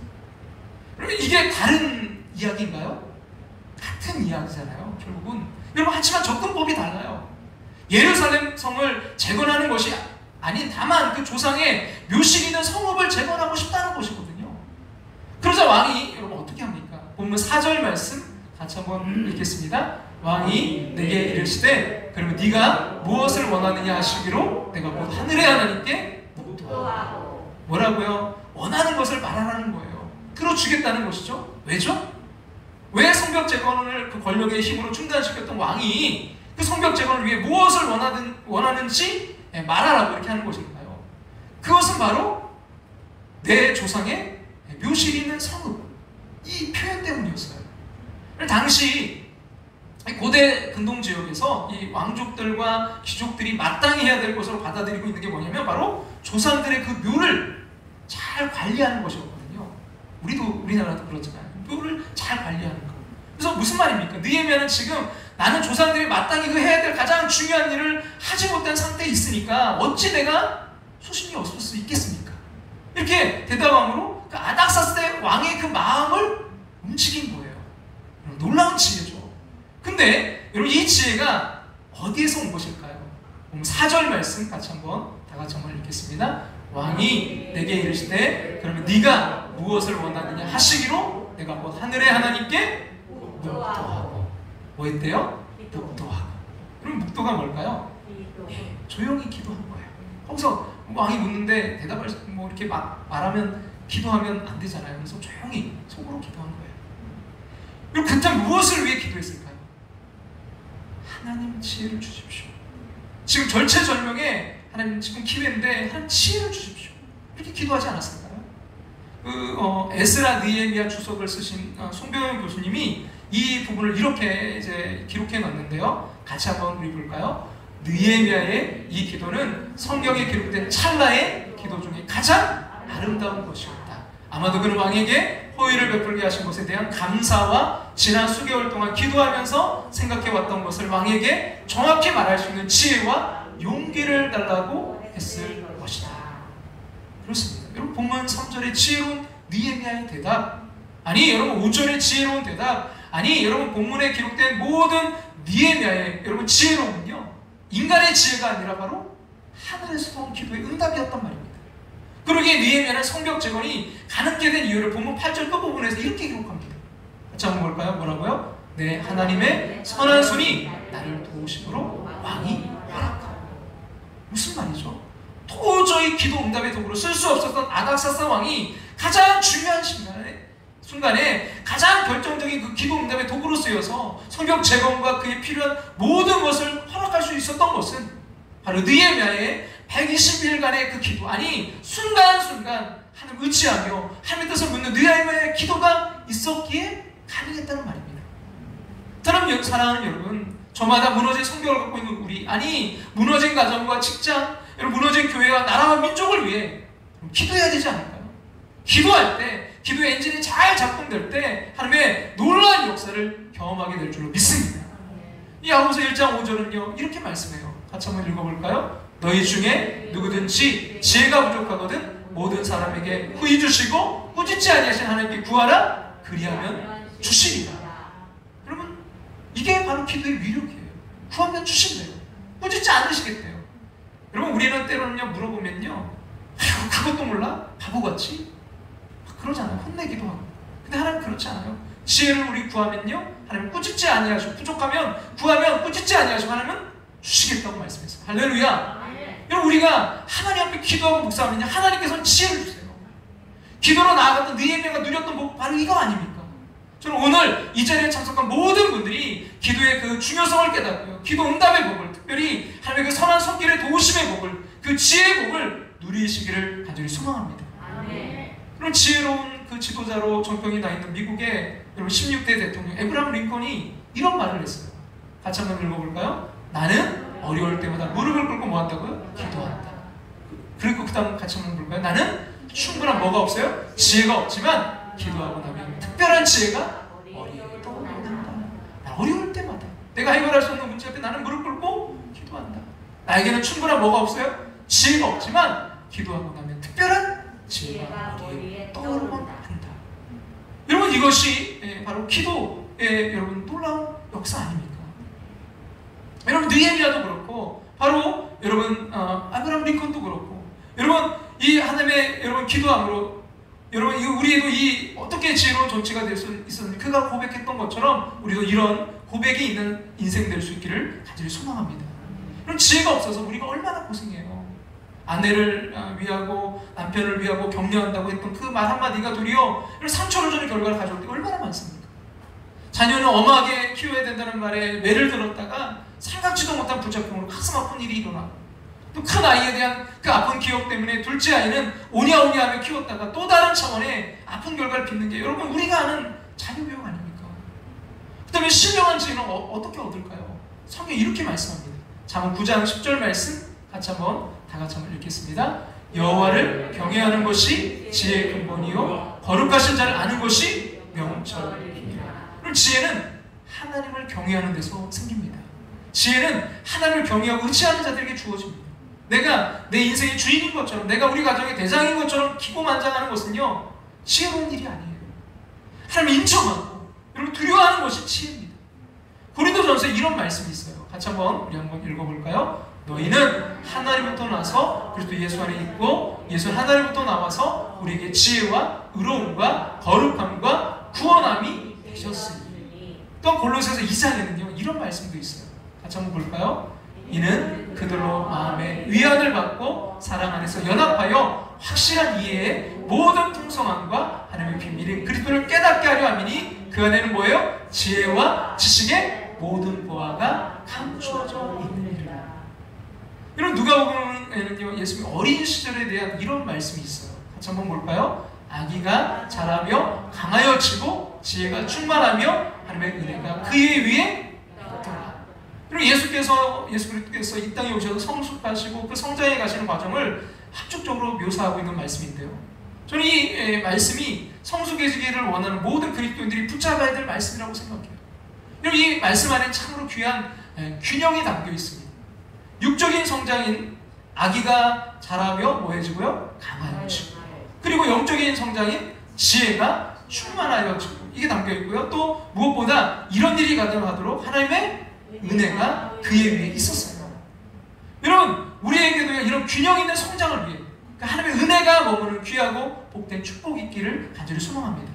여러분, 이게 다른 이야기인가요? 같은 이야기잖아요, 결국은. 여러분, 하지만 접근법이 달라요. 예루살렘 성을 재건하는 것이 아닌 다만 그 조상의 묘실 있는 성읍을 재건하고 싶다는 것이거든요. 그러자 왕이 여러분 어떻게 합니까? 본문 4절 말씀 같이 한번 읽겠습니다. 왕이 내게 이르시되 그러면 네가 무엇을 원하느냐 하시기로 내가 곧 하늘의 하나님께 묻도하고. 뭐라고요? 원하는 것을 말하라는 거예요. 들어주겠다는 것이죠. 왜죠? 왜 성벽 재건을 그 권력의 힘으로 중단시켰던 왕이 그 성벽 재건을 위해 무엇을 원하는지 말하라고 이렇게 하는 것인가요? 그것은 바로 내 조상의 묘실 있는 성읍, 이 표현 때문이었어요. 당시 고대 근동 지역에서 이 왕족들과 귀족들이 마땅히 해야 될 것으로 받아들이고 있는 게 뭐냐면 바로 조상들의 그 묘를 잘 관리하는 것이었거든요. 우리나라도 그렇잖아요. 묘를 잘 관리하는 거. 그래서 무슨 말입니까? 느헤미야는 지금 나는 조상들이 마땅히 해야 될 가장 중요한 일을 하지 못한 상태에 있으니까 어찌 내가 수심이 없을 수 있겠습니까? 이렇게 대답함으로 그 아닥사스다 왕의 그 마음을 움직인 거예요. 놀라운 지혜죠. 근데 여러분, 이 지혜가 어디에서 온 것일까요? 4절 말씀 같이 한번 읽겠습니다. 왕이 내게 이르시되 그러면 네가 무엇을 원하느냐 하시기로 내가 곧 하늘의 하나님께 묵도하고. 뭐 했대요? 묵도하고. 그럼 묵도가 뭘까요? 네, 조용히 기도한 거예요. 거기서 왕이 묻는데 대답을 이렇게 말하면 기도하면 안 되잖아요. 그래서 조용히 속으로 기도한 거예요. 그럼 그때 무엇을 위해 기도했을까요? 하나님 지혜를 주십시오. 지금 절체절명에 하나님 지금 기회인데 하나님 지혜를 주십시오. 이렇게 기도하지 않았을까요? 에스라 느헤미야 주석을 쓰신 송병현 교수님이 이 부분을 이렇게 이제 기록해 놨는데요. 같이 한번 우리 볼까요? 느헤미야의 이 기도는 성경에 기록된 찰나의 기도 중에 가장 아름다운 것이었다. 아마도 그는 왕에게 호의를 베풀게 하신 것에 대한 감사와 지난 수개월 동안 기도하면서 생각해왔던 것을 왕에게 정확히 말할 수 있는 지혜와 용기를 달라고 했을 것이다. 그렇습니다. 여러분, 본문 3절의 지혜로운 느헤미야의 대답, 아니 여러분 5절의 지혜로운 대답, 아니 여러분 본문에 기록된 모든 느헤미야의 여러분 지혜로운요, 인간의 지혜가 아니라 바로 하늘에서 온 기도의 응답이었단 말입니다. 그러기에 느헤미야는 성벽 재건이 가능케 된 이유를 본문 8절 끝부분에서 이렇게 기록합니다. 같이 한번 볼까요? 뭐라고요? 네, 하나님의 선한 손이 나를 도우심으로 왕이 허락하고. 무슨 말이죠? 도저히 기도 응답의 도구로 쓸 수 없었던 아닥사스 왕이 가장 중요한 순간에 가장 결정적인 그 기도 응답의 도구로 쓰여서 성벽 재건과 그에 필요한 모든 것을 허락할 수 있었던 것은 바로 느헤미야의 120일간의 그 기도, 아니 순간순간 하나님 의지하며 하나님의 뜻을 묻는 느헤미야의 기도가 있었기에 가능했다는 말입니다. 사랑하는 여러분, 저마다 무너진 성벽을 갖고 있는 우리, 아니 무너진 가정과 직장, 무너진 교회와 나라와 민족을 위해 기도해야 되지 않을까요? 기도할 때, 기도의 엔진이 잘 작동될 때 하나님의 놀라운 역사를 경험하게 될 줄로 믿습니다. 이 야고보서 1장 5절은요 이렇게 말씀해요. 같이 한번 읽어볼까요? 너희 중에 누구든지 지혜가 부족하거든 모든 사람에게 후히 주시고 꾸짖지 아니하신 하나님께 구하라, 그리하면 주시리라. 여러분, 이게 바로 기도의 위력이에요. 구하면 주신대요. 꾸짖지 않으시겠대요. 여러분, 우리는 때로는요 물어보면요, 아이고 그것도 몰라? 바보같이? 그러잖아요. 혼내기도 하고. 근데 하나님 그렇지 않아요. 지혜를 우리 구하면요 하나님 꾸짖지 아니하시고, 부족하면 구하면 꾸짖지 아니하시고 하나님은 주시겠다고 말씀했어요. 할렐루야. 여러분, 우리가 하나님 앞에 기도하고 묵상하면요 하나님께서는 지혜를 주세요. 기도로 나아갔던 느헤미야가 누렸던 복, 바로 이거 아닙니까? 저는 오늘 이 자리에 참석한 모든 분들이 기도의 그 중요성을 깨닫고요, 기도 응답의 복을, 특별히 하나님의 그 선한 손길의 도우심의 복을, 그 지혜의 복을 누리시기를 간절히 소망합니다. 그럼 지혜로운 그 지도자로 정평이 나 있는 미국의 여러분 16대 대통령 에브라함 링컨이 이런 말을 했어요. 같이 한번 읽어볼까요? 나는 어려울 때마다 무릎을 꿇고 뭐 한다고요? 기도한다. 그리고 그 다음 같이 한번 볼까요? 나는 충분한 뭐가 없어요? 지혜가 없지만 기도하고 나면 특별한 지혜가 머리에 떠오른다. 나 어려울 때마다 내가 해결할 수 없는 문제 앞에 나는 무릎 꿇고 기도한다. 나에게는 충분한 뭐가 없어요? 지혜가 없지만 기도하고 나면 특별한 지혜가 머리에 떠오르곤 한다. 여러분, 이것이 바로 기도의 여러분 놀라운 역사 아닙니까? 여러분, 느헤미야도 그렇고 바로 여러분 아브라함 링컨도 그렇고, 여러분 이 하나님의 여러분 기도함으로 여러분 우리에도 이 어떻게 지혜로운 정치가 될 수 있었는지 그가 고백했던 것처럼 우리도 이런 고백이 있는 인생 될 수 있기를 간절히 소망합니다. 그럼 지혜가 없어서 우리가 얼마나 고생해요. 아내를 위하고 남편을 위하고 격려한다고 했던 그 말 한마디가 도리어 상처를 주는 결과를 가져올 때 얼마나 많습니까? 자녀는 엄하게 키워야 된다는 말에 매를 들었다가 생각지도 못한 부작용으로 가슴 아픈 일이 일어나고, 또 큰 아이에 대한 그 아픈 기억 때문에 둘째 아이는 오냐오냐하며 키웠다가 또 다른 차원의 아픈 결과를 빚는 게 여러분 우리가 아는 자녀교육 아닙니까? 그 다음에 신령한 지혜는 어떻게 얻을까요? 성경이 이렇게 말씀합니다. 잠언 9장 10절 말씀 같이 한번 다 같이 한번 읽겠습니다. 여호와를 경외하는 것이 지혜의 근본이요 거룩하신 자를 아는 것이 명철이니라. 그럼 지혜는 하나님을 경외하는 데서 생깁니다. 지혜는 하나님을 경외하고 의지하는 자들에게 주어집니다. 내가 내 인생의 주인인 것처럼, 내가 우리 가정의 대장인 것처럼 기고만장하는 것은요 지혜로운 일이 아니에요. 하나님을 인정하고 여러분 두려워하는 것이 지혜입니다. 고린도전서에 이런 말씀이 있어요. 같이 우리 한번 읽어볼까요? 너희는 하나님부터 나서 그리스도 예수 안에 있고 예수 하나님부터 나와서 우리에게 지혜와 의로움과 거룩함과 구원함이 되셨으니. 또 골로새서 2장에는요 이런 말씀도 있어요. 같이 한번 볼까요? 이는 그들로 마음의 위안을 받고 사랑 안에서 연합하여 확실한 이해의 모든 풍성함과 하나님의 비밀인 그리스도를 깨닫게 하려 함이니 그 안에는 뭐예요? 지혜와 지식의 모든 보화가 감추어져 있느니라. 이런 누가복음에는요 예수님의 어린 시절에 대한 이런 말씀이 있어요. 같이 한번 볼까요? 아기가 자라며 강하여지고 지혜가 충만하며 하나님의 은혜가 그의 위에 있더라. 그리고 예수 그리스도께서 이 땅에 오셔서 성숙하시고 그 성장해 가시는 과정을 합축적으로 묘사하고 있는 말씀인데요. 저는 이 말씀이 성숙해지기를 원하는 모든 그리스도인들이 붙잡아야 될 말씀이라고 생각해요. 여러분, 이 말씀 안에 참으로 귀한 균형이 담겨 있습니다. 육적인 성장인 아기가 자라며 뭐해지고요? 강하여지고, 그리고 영적인 성장인 지혜가 충만하여지고, 이게 담겨 있고요. 또 무엇보다 이런 일이 가능하도록 하나님의 은혜가 그의 위에 있었어요. 여러분, 우리에게도 이런 균형 있는 성장을 위해 하나님의 은혜가 머무는 귀하고 복된 축복이 있기를 간절히 소망합니다.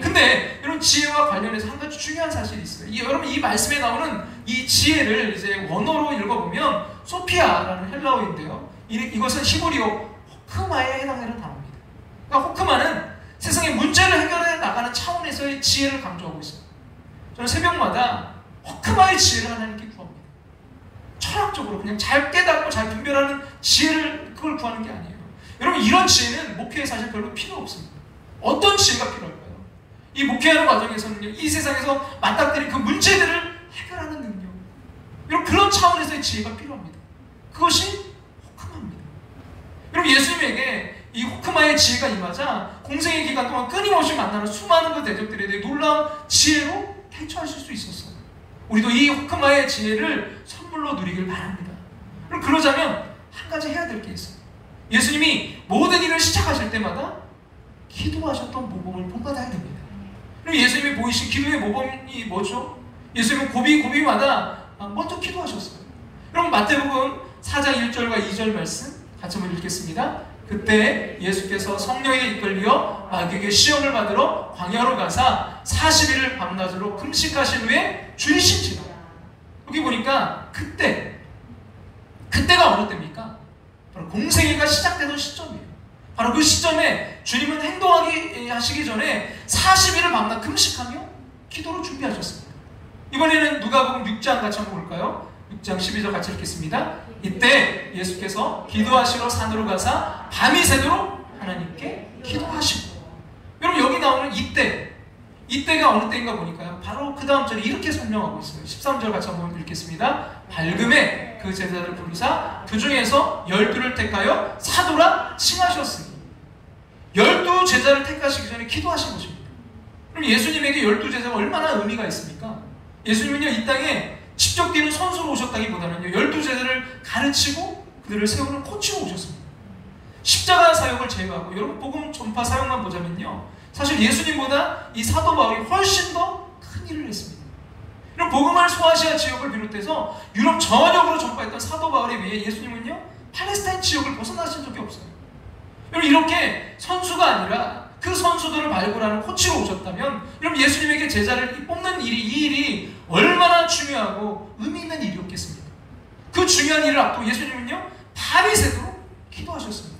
근데 여러분 지혜와 관련해서 한 가지 중요한 사실이 있어요. 여러분 이 말씀에 나오는 이 지혜를 이제 원어로 읽어보면 소피아라는 헬라어인데요. 이것은 히브리어 호크마에 해당되는 단어입니다. 그러니까 호크마는 세상의 문제를 해결해 나가는 차원에서의 지혜를 강조하고 있어요. 저는 새벽마다 호크마의 지혜를 하나님께 구합니다. 철학적으로 그냥 잘 깨닫고 잘 분별하는 지혜를 그걸 구하는 게 아니에요. 여러분 이런 지혜는 목회에 사실 별로 필요 없습니다. 어떤 지혜가 필요할까요? 이 목회하는 과정에서는요, 이 세상에서 맞닥뜨린 그 문제들을 해결하는 능력, 여러분 그런 차원에서의 지혜가 필요합니다. 그것이 호크마입니다. 여러분 예수님에게 이 호크마의 지혜가 임하자 공생의 기간 동안 끊임없이 만나는 수많은 그 대적들에 대해 놀라운 지혜로 대처하실 수 있었어요. 우리도 이 호크마의 지혜를 선물로 누리길 바랍니다. 그럼 그러자면 한 가지 해야 될 게 있어요. 예수님이 모든 일을 시작하실 때마다 기도하셨던 모범을 본받아야 됩니다. 그럼 예수님이 보이신 기도의 모범이 뭐죠? 예수님은 고비마다 먼저 기도하셨어요. 그럼 마태복음 4장 1절과 2절 말씀 같이 한번 읽겠습니다. 그때 예수께서 성령에 이끌려 마귀에게 시험을 받으러 광야로 가사 40일을 밤낮으로 금식하신 후에 줄이신지라. 여기 보니까 그때가 어느 때입니까? 바로 공생애가 시작되던 시점이에요. 바로 그 시점에 주님은 하시기 전에 40일을 밤낮 금식하며 기도로 준비하셨습니다. 이번에는 누가복음 6장 같이 한번 볼까요? 6장 12절 같이 읽겠습니다. 이때 예수께서 기도하시러 산으로 가사 밤이 새도록 하나님께 기도하시고. 여러분 여기 나오는 이때가 어느 때인가 보니까요, 바로 그 다음 절에 이렇게 설명하고 있어요. 13절 같이 한번 읽겠습니다. 밝음에 그 제자를 부르사 그 중에서 12를 택하여 사도라 칭하셨으니. 12제자를 택하시기 전에 기도하신 것입니다. 그럼 예수님에게 12제자가 얼마나 의미가 있습니까? 예수님은요 이 땅에 직접 뛰는 선수로 오셨다기보다는요 12제자를 가르치고 그들을 세우는 코치로 오셨습니다. 십자가 사역을 제외하고 여러분 복음 전파 사역만 보자면요, 사실 예수님보다 이 사도 바울이 훨씬 더 큰 일을 했습니다. 이런 복음을 소아시아 지역을 비롯해서 유럽 전역으로 전파했던 사도 바울에 비해 예수님은요 팔레스타인 지역을 벗어나신 적이 없어요. 여러분 이렇게 선수가 아니라 그 선수들을 발굴하는 코치로 오셨다면 여러분 예수님에게 제자를 뽑는 이 일이 얼마나 중요하고 의미 있는 일이었겠습니까? 그 중요한 일을 앞두고 예수님은요 밤이 새도록 기도하셨습니다.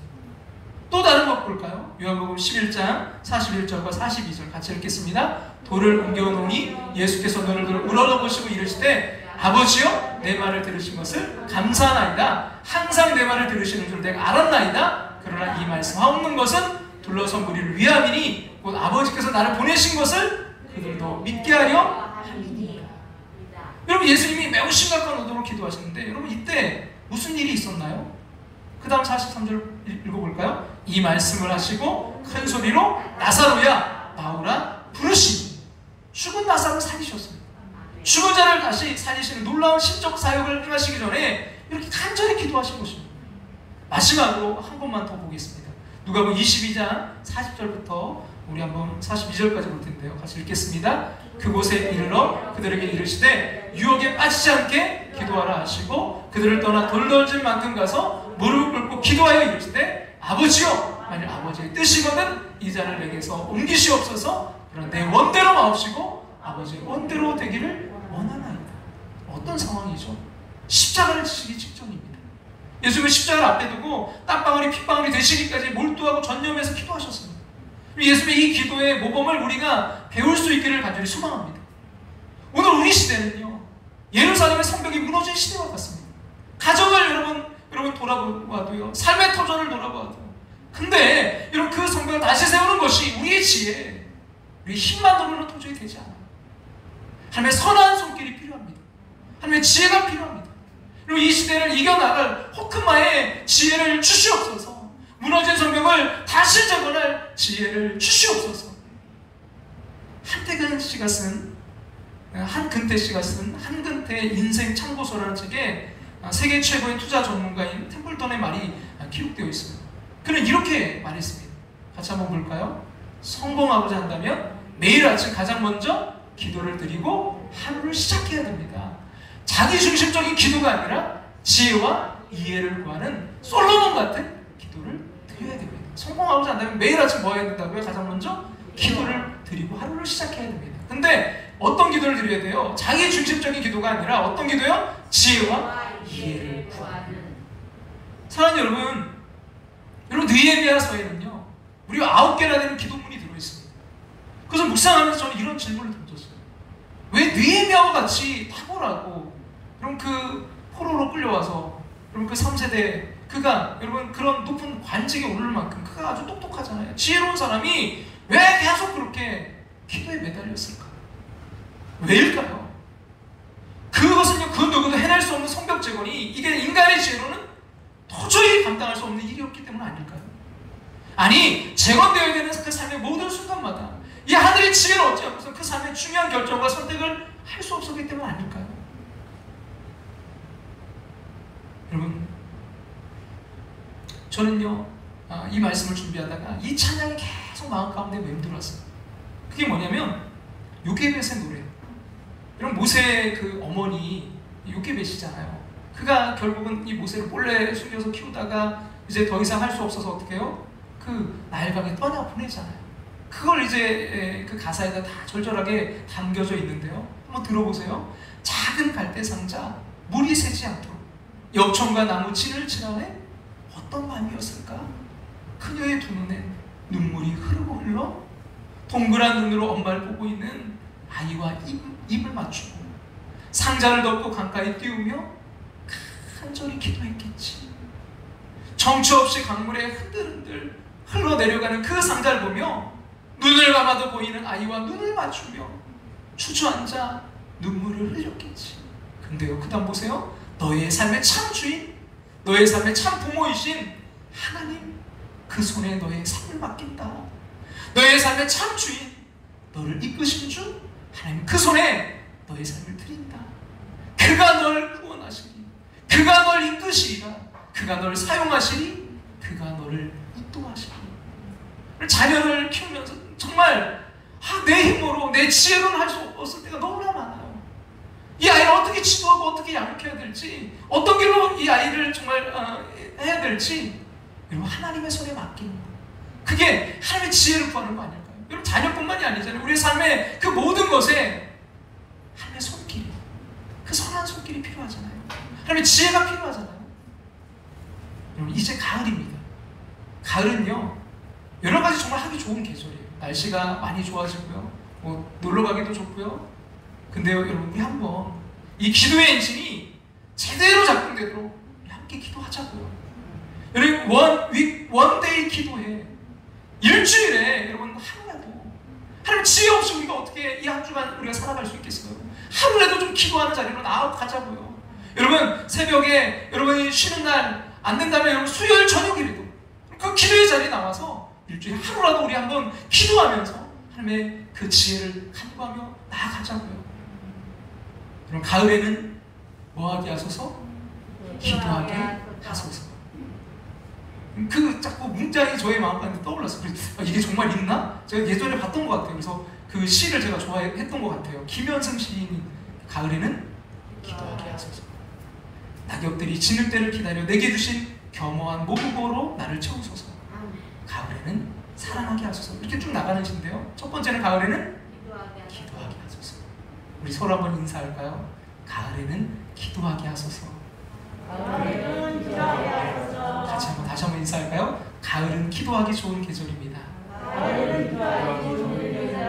또 다른 것 볼까요? 요한복음 11장 41절과 42절 같이 읽겠습니다. 돌을 옮겨놓으니 예수께서 눈을 들어 우러러보시고 이르시되 아버지여 내 말을 들으신 것을 감사하나이다. 항상 내 말을 들으시는 줄 내가 알았나이다. 그러나 이 말씀하옵는 것은 둘러선 무리를 위함이니 곧 아버지께서 나를 보내신 것을 그들도 믿게 하려 함이니라. 여러분 예수님이 매우 심각한 의도로 기도하셨는데 여러분 이때 무슨 일이 있었나요? 그 다음 43절 읽어볼까요? 이 말씀을 하시고 큰 소리로 나사로야 나오라 부르시니. 죽은 나사로를 살리셨습니다. 죽은 자를 다시 살리시는 놀라운 신적 사역을 행하시기 전에 이렇게 간절히 기도하신 것입니다. 마지막으로 한 번만 더 보겠습니다. 누가복음 22장 40절부터 우리 한번 42절까지 볼 텐데요. 같이 읽겠습니다. 그곳에 이르러 그들에게 이르시되 유혹에 빠지지 않게 기도하라 하시고 그들을 떠나 돌 던질 만큼 가서 무릎을 꿇고 기도하여 이르시되 아버지여 만일 아버지의 뜻이거든 이 잔을 내게서 옮기시옵소서. 그러나 내 원대로 마옵시고 아버지의 원대로 되기를 원하나이다. 어떤 상황이죠? 십자가를 지시기 직전입니다. 예수님은 십자가를 앞에 두고 땀방울이 핏방울이 되시기까지 몰두하고 전념해서 기도하셨습니다. 예수님의 이 기도의 모범을 우리가 배울 수 있기를 간절히 소망합니다. 오늘 우리 시대는요 예루살렘의 성벽이 무너진 시대와 같습니다. 가정을 여러분 돌아보아도요, 삶의 터전을 돌아보아도, 근데 여러분 그 성벽을 다시 세우는 것이 우리의 지혜, 우리의 힘만으로는 도저히 되지 않아요. 하나님의 선한 손길이 필요합니다. 하나님의 지혜가 필요합니다. 그리고 이 시대를 이겨나갈 호크마의 지혜를 주시옵소서. 무너진 성벽을 다시 재건할 지혜를 주시옵소서. 한근태 씨가 쓴 한근태 인생 참고서라는 책에 세계 최고의 투자 전문가인 템플턴의 말이 기록되어 있습니다. 그는 이렇게 말했습니다. 같이 한번 볼까요? 성공하고자 한다면 매일 아침 가장 먼저 기도를 드리고 하루를 시작해야 됩니다. 자기중심적인 기도가 아니라 지혜와 이해를 구하는 솔로몬 같은 기도를 드려야 됩니다. 성공하고자 한다면 매일 아침 뭐 해야 된다고요? 가장 먼저 기도를 드리고 하루를 시작해야 됩니다. 근데 어떤 기도를 드려야 돼요? 자기 중심적인 기도가 아니라 어떤 기도요? 지혜와 이해를 구하는. 사랑하는 여러분 느헤미야서에는요 무려 9개나 되는 기도문이 들어있습니다. 그래서 묵상하면서 저는 이런 질문을 던졌어요. 왜 느헤미야와 같이 탁월하고 여러분 그 포로로 끌려와서 여러분 그 3세대 그가 여러분 그런 높은 관직에 오를 만큼 그가 아주 똑똑하잖아요. 지혜로운 사람이 왜 계속 그렇게 기도에 매달렸을까? 왜일까요? 그것은요 그 누구도 해낼 수 없는 성벽 재건이 이게 인간의 지혜로는 도저히 감당할 수 없는 일이었기 때문 아닐까요? 아니 재건되어야 되는 그 삶의 모든 순간마다 이 하늘의 지혜를 어찌하고서 그 삶의 중요한 결정과 선택을 할 수 없었기 때문 아닐까요? 여러분 저는요 이 말씀을 준비하다가 이 찬양이 계속 마음 가운데 맴돌았어요. 그게 뭐냐면 요게벳의 노래. 여러분 모세의 그 어머니 요게벳이잖아요. 그가 결국은 이 모세를 몰래 숨겨서 키우다가 이제 더 이상 할 수 없어서 어떻게 해요? 그 나일강에 떠나 보내잖아요. 그걸 이제 그 가사에다 다 절절하게 담겨져 있는데요. 한번 들어보세요. 작은 갈대 상자 물이 새지 않도록 엽청과 나무 진을 칠하네 어떤 마음이었을까? 그녀의 두 눈에 눈물이 흐르고 흘러 동그란 눈으로 엄마를 보고 있는 아이와 입을 맞추고 상자를 덮고 강가에 띄우며 간절히 기도했겠지. 정처 없이 강물에 흔들흔들 흘러내려가는 그 상자를 보며 눈을 감아도 보이는 아이와 눈을 맞추며 주저앉아 눈물을 흘렸겠지. 근데요 그 다음 보세요. 너의 삶의 참 주인, 너의 삶의 참 부모이신 하나님 그 손에 너의 삶을 맡긴다. 너의 삶의 참 주인, 너를 이끄신 주 하나님 그 손에 너의 삶을 드린다. 그가 널 구원하시리, 그가 널 이끄시리라, 그가 널 사용하시리, 그가 너를 인도하시리. 자녀를 키우면서 정말 내 힘으로 내 지혜로는 할 수 없을 때가 너무나 많아요. 이 아이를 어떻게 지도하고 어떻게 양육해야 될지, 어떤 길로 이 아이를 정말 해야 될지 여러분 하나님의 손에 맡기는 거, 그게 하나님의 지혜를 구하는 거 아닐까요? 여러분 자녀뿐만이 아니잖아요. 우리의 삶의 그 모든 것에 하나님의 손길이, 그 선한 손길이 필요하잖아요. 하나님의 지혜가 필요하잖아요. 여러분 이제 가을입니다. 가을은요 여러 가지 정말 하기 좋은 계절이에요. 날씨가 많이 좋아지고요, 뭐 놀러 가기도 좋고요. 근데요 여러분 우리 한번 이 기도의 엔진이 제대로 작동되도록 우리 함께 기도하자고요. 여러분 원데이 기도해. 일주일에 여러분 하루라도 하나님 지혜 없이 우리가 어떻게 이 한 주간 우리가 살아갈 수 있겠어요? 하루라도 좀 기도하는 자리로 나아가자고요. 여러분 새벽에 여러분이 쉬는 날 안 된다면 여러분 수요일 저녁이라도 그 기도의 자리에 나와서 일주일에 하루라도 우리 한번 기도하면서 하나님의 그 지혜를 간구하며 나아가자고요. 그럼 가을에는 뭐하게 하소서? 기도하게 하소서. 그 자꾸 문장이 저의 마음 가운데 떠올랐어요. 이게 정말 있나? 제가 예전에 봤던 것 같아요. 그래서 그 시를 제가 좋아했던 것 같아요. 김현승 시인이 가을에는 기도하게 하소서. 낙엽들이 지는 때를 기다려 내게 주신 겸허한 모국어로 나를 채우소서. 가을에는 사랑하게 하소서. 이렇게 쭉 나가는 시인데요. 첫 번째는 가을에는 기도하게 하소서. 우리 서로 한번 인사할까요? 가을에는 기도하게 하소서. 가을에는 기도하게 하소서. 다시 한번 인사할까요? 가을은 기도하기 좋은 계절입니다. 가을은 기도하기 좋은 계절입니다.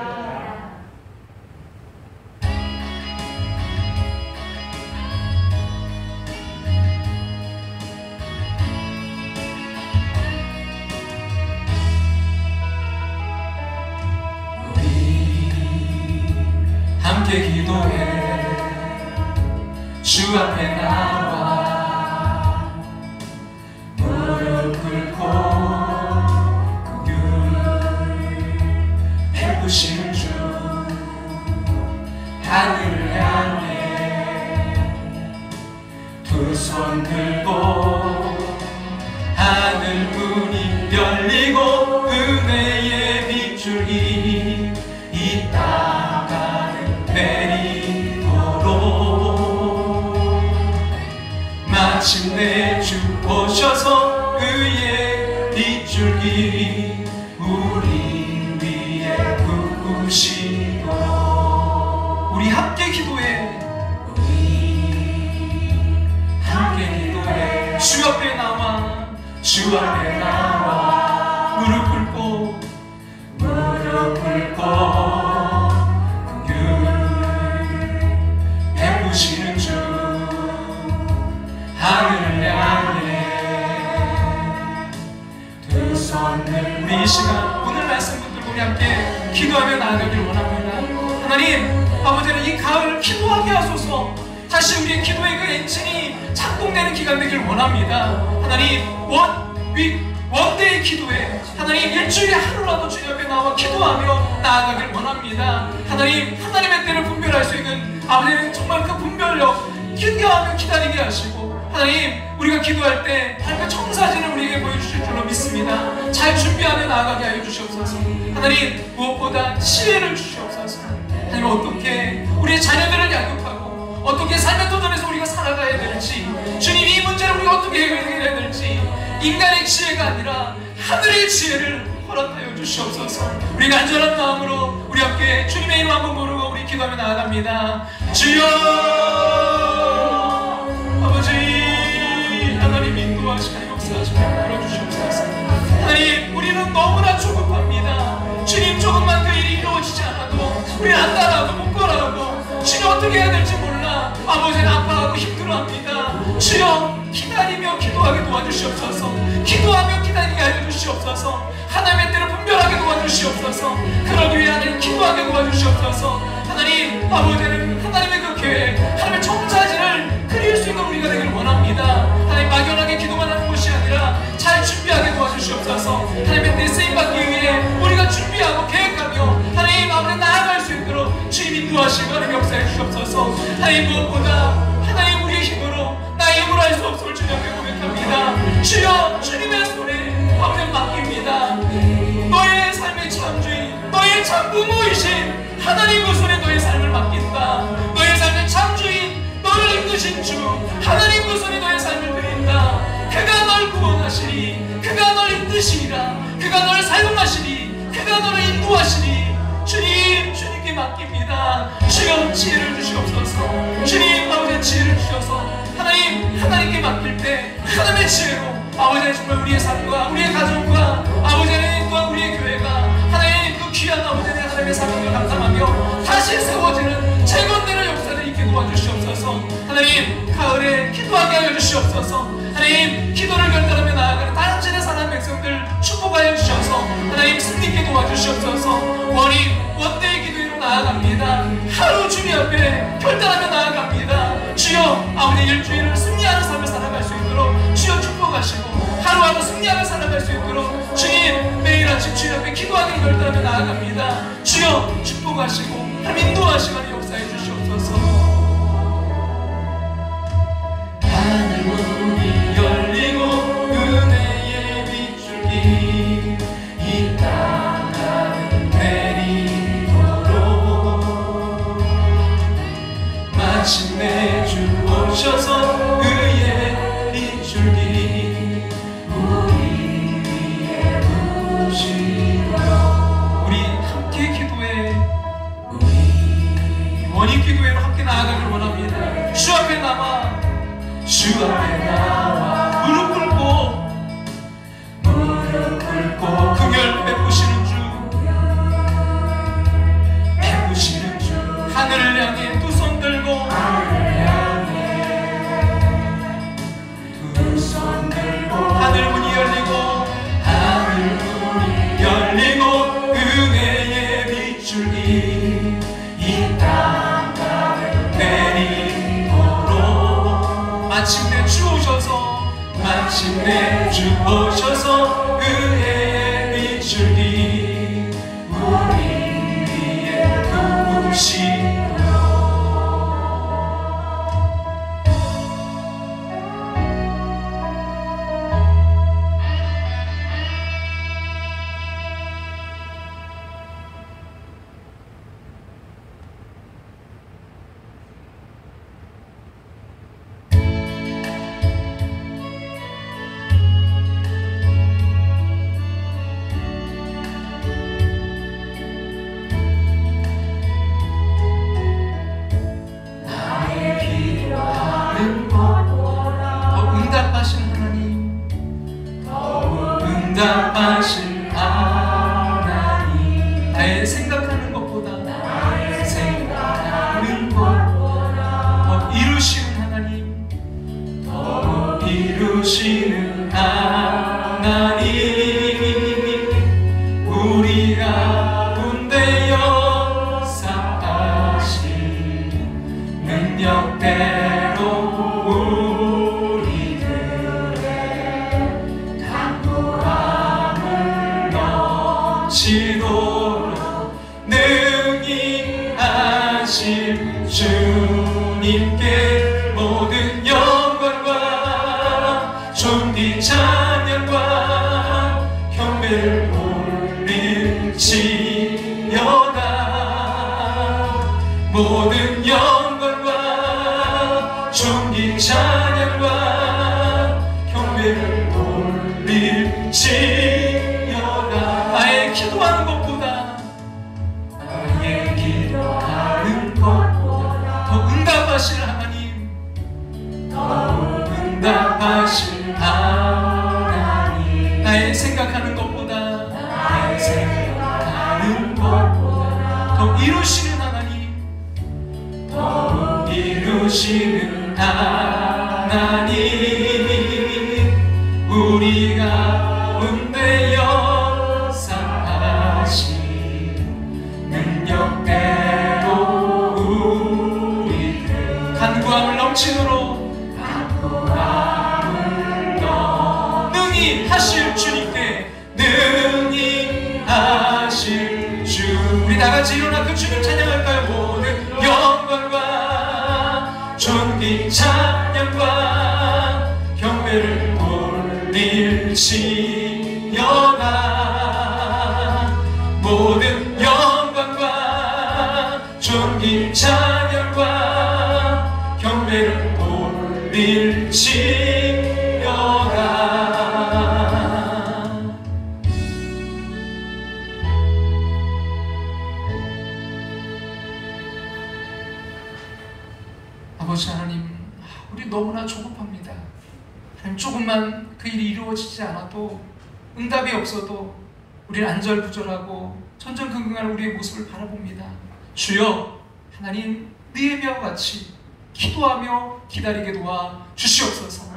함께 기도해. 주 앞에 나와 무릎 꿇고 베푸신 주 하늘을 향해 두 손 들고 하늘 문이 열리고 은혜의 빗줄이 이 땅가를 내리도록 마침내 주 오셔서 그의 빗줄기 우리 위에 부으시 주 앞에 나와 주 앞에 나와 무릎 꿇고 베푸시는 주 하늘을 향해 두 손을 우리 이 시간 오늘 말씀 붙들고 우리 함께 기도하며 나아가길 원합니다. 하나님 아버지는 이 가을 기도하게 하소서. 다시 우리의 기도의 그 엔진이 작동되는 기간 되길 원합니다. 하나님 원데이 기도에 하나님 일주일에 하루라도 주님 앞에 나와 기도하며 나아가길 원합니다. 하나님 하나님의 때를 분별할 수 있는 아버지는 정말 그 분별력 기도하며 기다리게 하시고 하나님 우리가 기도할 때 밝은 청사진을 우리에게 보여주실 줄로 믿습니다. 잘 준비하며 나아가게 하여 주시옵소서. 하나님 무엇보다 지혜를 주시옵소서. 하나님 어떻게 우리의 자녀들을 양육하고 어떻게 삶의 도전에서 우리가 살아가야 될지 주님 이 문제를 우리가 어떻게 해결해야 될지 인간의 지혜가 아니라 하늘의 지혜를 허락하여 주시옵소서. 우리 간절한 마음으로 우리 함께 주님의 이름 한번 부르고 우리 기도하며 나아갑니다. 주여 아버지 하나님 인도하시고 역사하시고 불러주시옵소서. 하나님 우리는 너무나 조급합니다. 주님 조금만 그 일이 이루어지지 않아도 우리는 안달하고 못 주님 어떻게 해야 될지 몰라 아버지는 아파하고 힘들어합니다. 주여 기다리며 기도하게 도와주시옵소서. 기도하며 기다리게 하여 주시옵소서. 하나님의 때를 분별하게 도와주시옵소서. 그러기 위해 하나님 기도하게 도와주시옵소서. 하나님 아버지는 하나님의 그 계획 하나님의 청사진을 그릴 수 있는 우리가 되기를 원합니다. 하나님 막연하게 기도만 하는 것이 아니라 잘 준비하게 도와주시옵소서. 하나님의 때 쓰임받기 위해 우리가 준비하고 계획하며 하나님 아버지 나아갈 수 있도록 주님 인도하시고 하나님 역사해 주시옵소서. 하나님 무엇보다 하나님 우리의 힘으로 나의 힘으로 할 수 없음을 주님 앞에 고백합니다. 주여 주님의 손에 아버지 맡깁니다. 너의 삶의 참주인 너의 참부모이신 하나님 그 손에 너의 삶을 맡긴다. 너의 삶의 참주인 너를 이끄신 주 하나님 그 손에 너의 삶을 드린다. 그가 널 구원하시니 그가 널 인도시리라. 그가 널 사용하시니 그가 너를 인도하시니 주님 주님께 맡깁니다. 주여 지혜를 주시옵소서. 주님 아버지의 지혜를 주셔서 하나님 하나님께 맡길 때 하나님의 지혜로 아버지는 정말 우리의 삶과 우리의 가정과 아버지는 또한 우리의 교회가 하나님 그 귀한 아버지의 하나님의 사명을 감당하며 다시 세워지는 재건되는 역사를 있게 도와주시옵소서. 하나님 가을에 기도하게 하여 주시옵소서. 하나님 기도를 결단하며 나아가는 당신의 사랑하는 백성들 축복하여 주셔서 하나님 승리있게 도와주시옵소서. 원데이 기도로 나아갑니다. 하루 주님 앞에 결단하며 나아갑니다. 주여 아버지 일주일을 승리하는 삶을 살아갈 수 있도록 주여 축복하시고 하루하루 승리하며 살아갈 수 있도록 주님 매일 아침 주님 앞에 기도하기를 결단하며 나아갑니다. 주여 축복하시고 하나님 인도하시고 하나님 역사해 주시옵소서. 하늘 문이 열리고 은혜의 빗줄기 이 땅 가득 내리도록 마침내 주 오셔서 의의 빗줄기 우리 위에 부으시도록 우리 함께 기도해 원인 기도회로 함께 나아가길 원합니다. 주 앞에 나와 무릎 꿇고 긍휼 베푸시는 주 하늘을 향해 두 손 들고 하늘 문이 열리고 은혜의 빗줄기 이 땅 가득 내리도록 마침내 주 오셔서 은혜의 빗줄기 우리 위에 부으시도록 응답하신 하나님. 나의 생각하는 것보다 더 이루시는 하나님, 더 이루시는 하나님, 우리 가운데 역사하신 능력대로 우리들의 강구함을 넘치도록 능히 하실 주님께 모든 영광과 존귀 찬양과 경배를 올릴지어다. 모든 영광과 존귀 찬양과 경배를 올릴지어다. 나의 기도하는 것보다 더 응답하실 하나님, 더 응답하실 하나님. 나의 생각하는 것보다 더 이루시는 하나님, 더 이루시는 하나님, 우리 가운데 역사하신 능력대로 우리들 간구함을 넘치도록 능히 하실 주님께 능히 하실 주. 우리 다같이 일어나 그 주님 찬양할까요? 모든 영광과 존귀 찬양과 경배를 올릴지어다. 모든 영광과 존귀 찬양과 경배를 올릴지어다. 아버지 하나님, 우리 너무나 조급합니다. 하나님, 조금만 그 일이 이루어지지 않아도, 응답이 없어도 우리는 안절부절하고 전전긍긍한 우리의 모습을 바라봅니다. 주여, 하나님 느헤미야와 같이 기도하며 기다리게 도와 주시옵소서.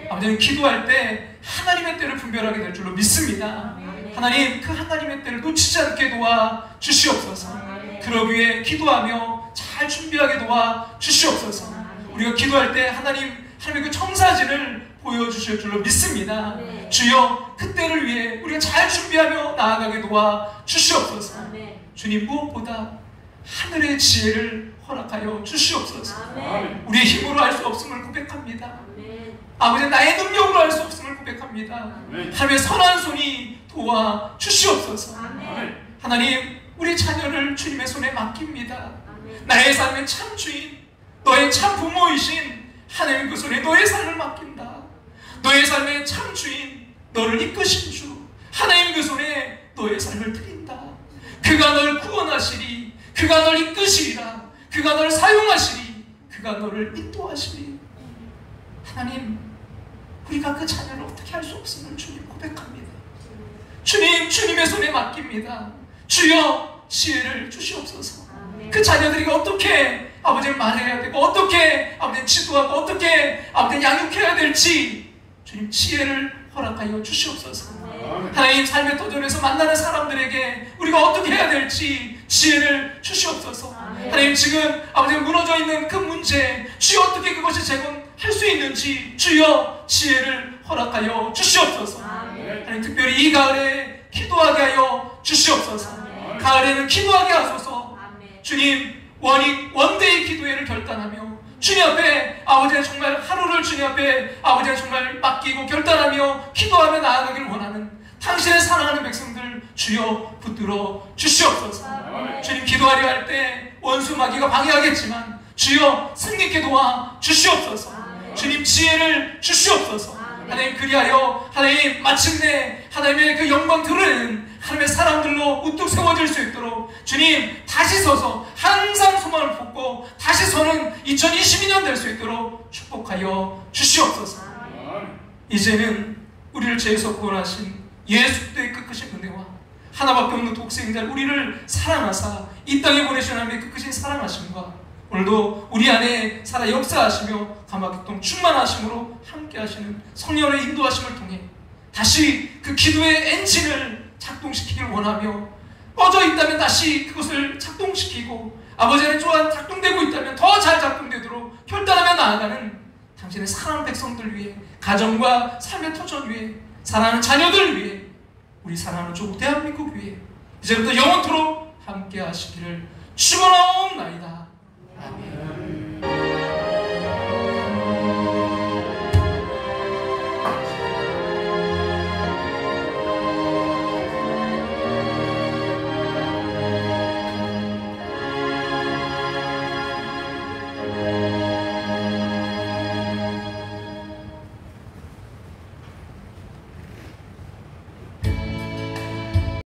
아버지는 기도할 때 하나님의 때를 분별하게 될 줄로 믿습니다. 하나님, 그 하나님의 때를 놓치지 않게 도와 주시옵소서. 그러기 위해 기도하며 잘 준비하게 도와 주시옵소서. 우리가 기도할 때 하나님의 그 청사진을 보여주실 줄로 믿습니다. 주여, 그 때를 위해 우리가 잘 준비하며 나아가게 도와 주시옵소서. 주님, 무엇보다 하늘의 지혜를 허락하여 주시옵소서. 우리의 힘으로 할 수 없음을 고백합니다. 아버지, 나의 능력으로 할 수 없음을 고백합니다. 하나님의 선한 손이 도와 주시옵소서. 하나님, 우리 자녀를 주님의 손에 맡깁니다. 나의 삶의 참 주인, 너의 참 부모이신 하나님 그 손에 너의 삶을 맡긴다. 너의 삶의 참 주인, 너를 이끄신 주 하나님 그 손에 너의 삶을 드린다. 그가 널 구원하시리, 그가 널 이끄시리라, 그가 널 사용하시리, 그가 너를 인도하시리. 하나님, 우리가 그 자녀를 어떻게 할 수 없음을 주님 고백합니다. 주님, 주님의 손에 맡깁니다. 주여, 지혜를 주시옵소서. 그 자녀들이 어떻게 아버지를 말해야 되고, 어떻게 아버지를 지도하고, 어떻게 아버지를 양육해야 될지 주님 지혜를 허락하여 주시옵소서. 하나님, 삶의 도전에서 만나는 사람들에게 우리가 어떻게 해야 될지 지혜를 주시옵소서. 하나님, 지금 아버지 무너져 있는 그 문제, 주여 어떻게 그것이 재건할 수 있는지 주여 지혜를 허락하여 주시옵소서. 하나님, 특별히 이 가을에 기도하게 하여 주시옵소서. 가을에는 기도하게 하소서. 주님, 원데이 기도회를 결단하며 주님 앞에 아버지의 정말 하루를 주님 앞에 아버지의 정말 맡기고 결단하며 기도하며 나아가길 원하는 당신의 사랑하는 백성들 주여 붙들어 주시옵소서. 주님, 기도하려 할 때 원수 마귀가 방해하겠지만 주여 승리케 도와 주시옵소서. 주님, 지혜를 주시옵소서. 하나님, 그리하여 하나님 마침내 하나님의 그 영광 드러내는 하나님의 사람들로 우뚝 세워질 수 있도록 주님 다시 서서 항상 소망을 품고 다시 서는 2022년 될 수 있도록 축복하여 주시옵소서. 이제는 우리를 죄에서 구원하신 예수의 끝까신 은혜와 하나밖에 없는 독생자 우리를 사랑하사 이 땅에 보내신 하나님의 끝까신 사랑하심과 오늘도 우리 안에 살아 역사하시며 감화교통 충만하심으로 함께하시는 성령의 인도하심을 통해 다시 그 기도의 엔진을 작동시키길 원하며 꺼져 있다면 다시 그것을 작동시키고 아버지 안에 또한 작동되고 있다면 더 잘 작동되도록 결단하며 나아가는 당신의 사랑하는 백성들 위해 가정과 삶의 터전 위해 사랑하는 자녀들 위해 우리 사랑하는 조국 대한민국 위해 이제부터 영원토록 함께 하시기를 축원하옵나이다. 아멘.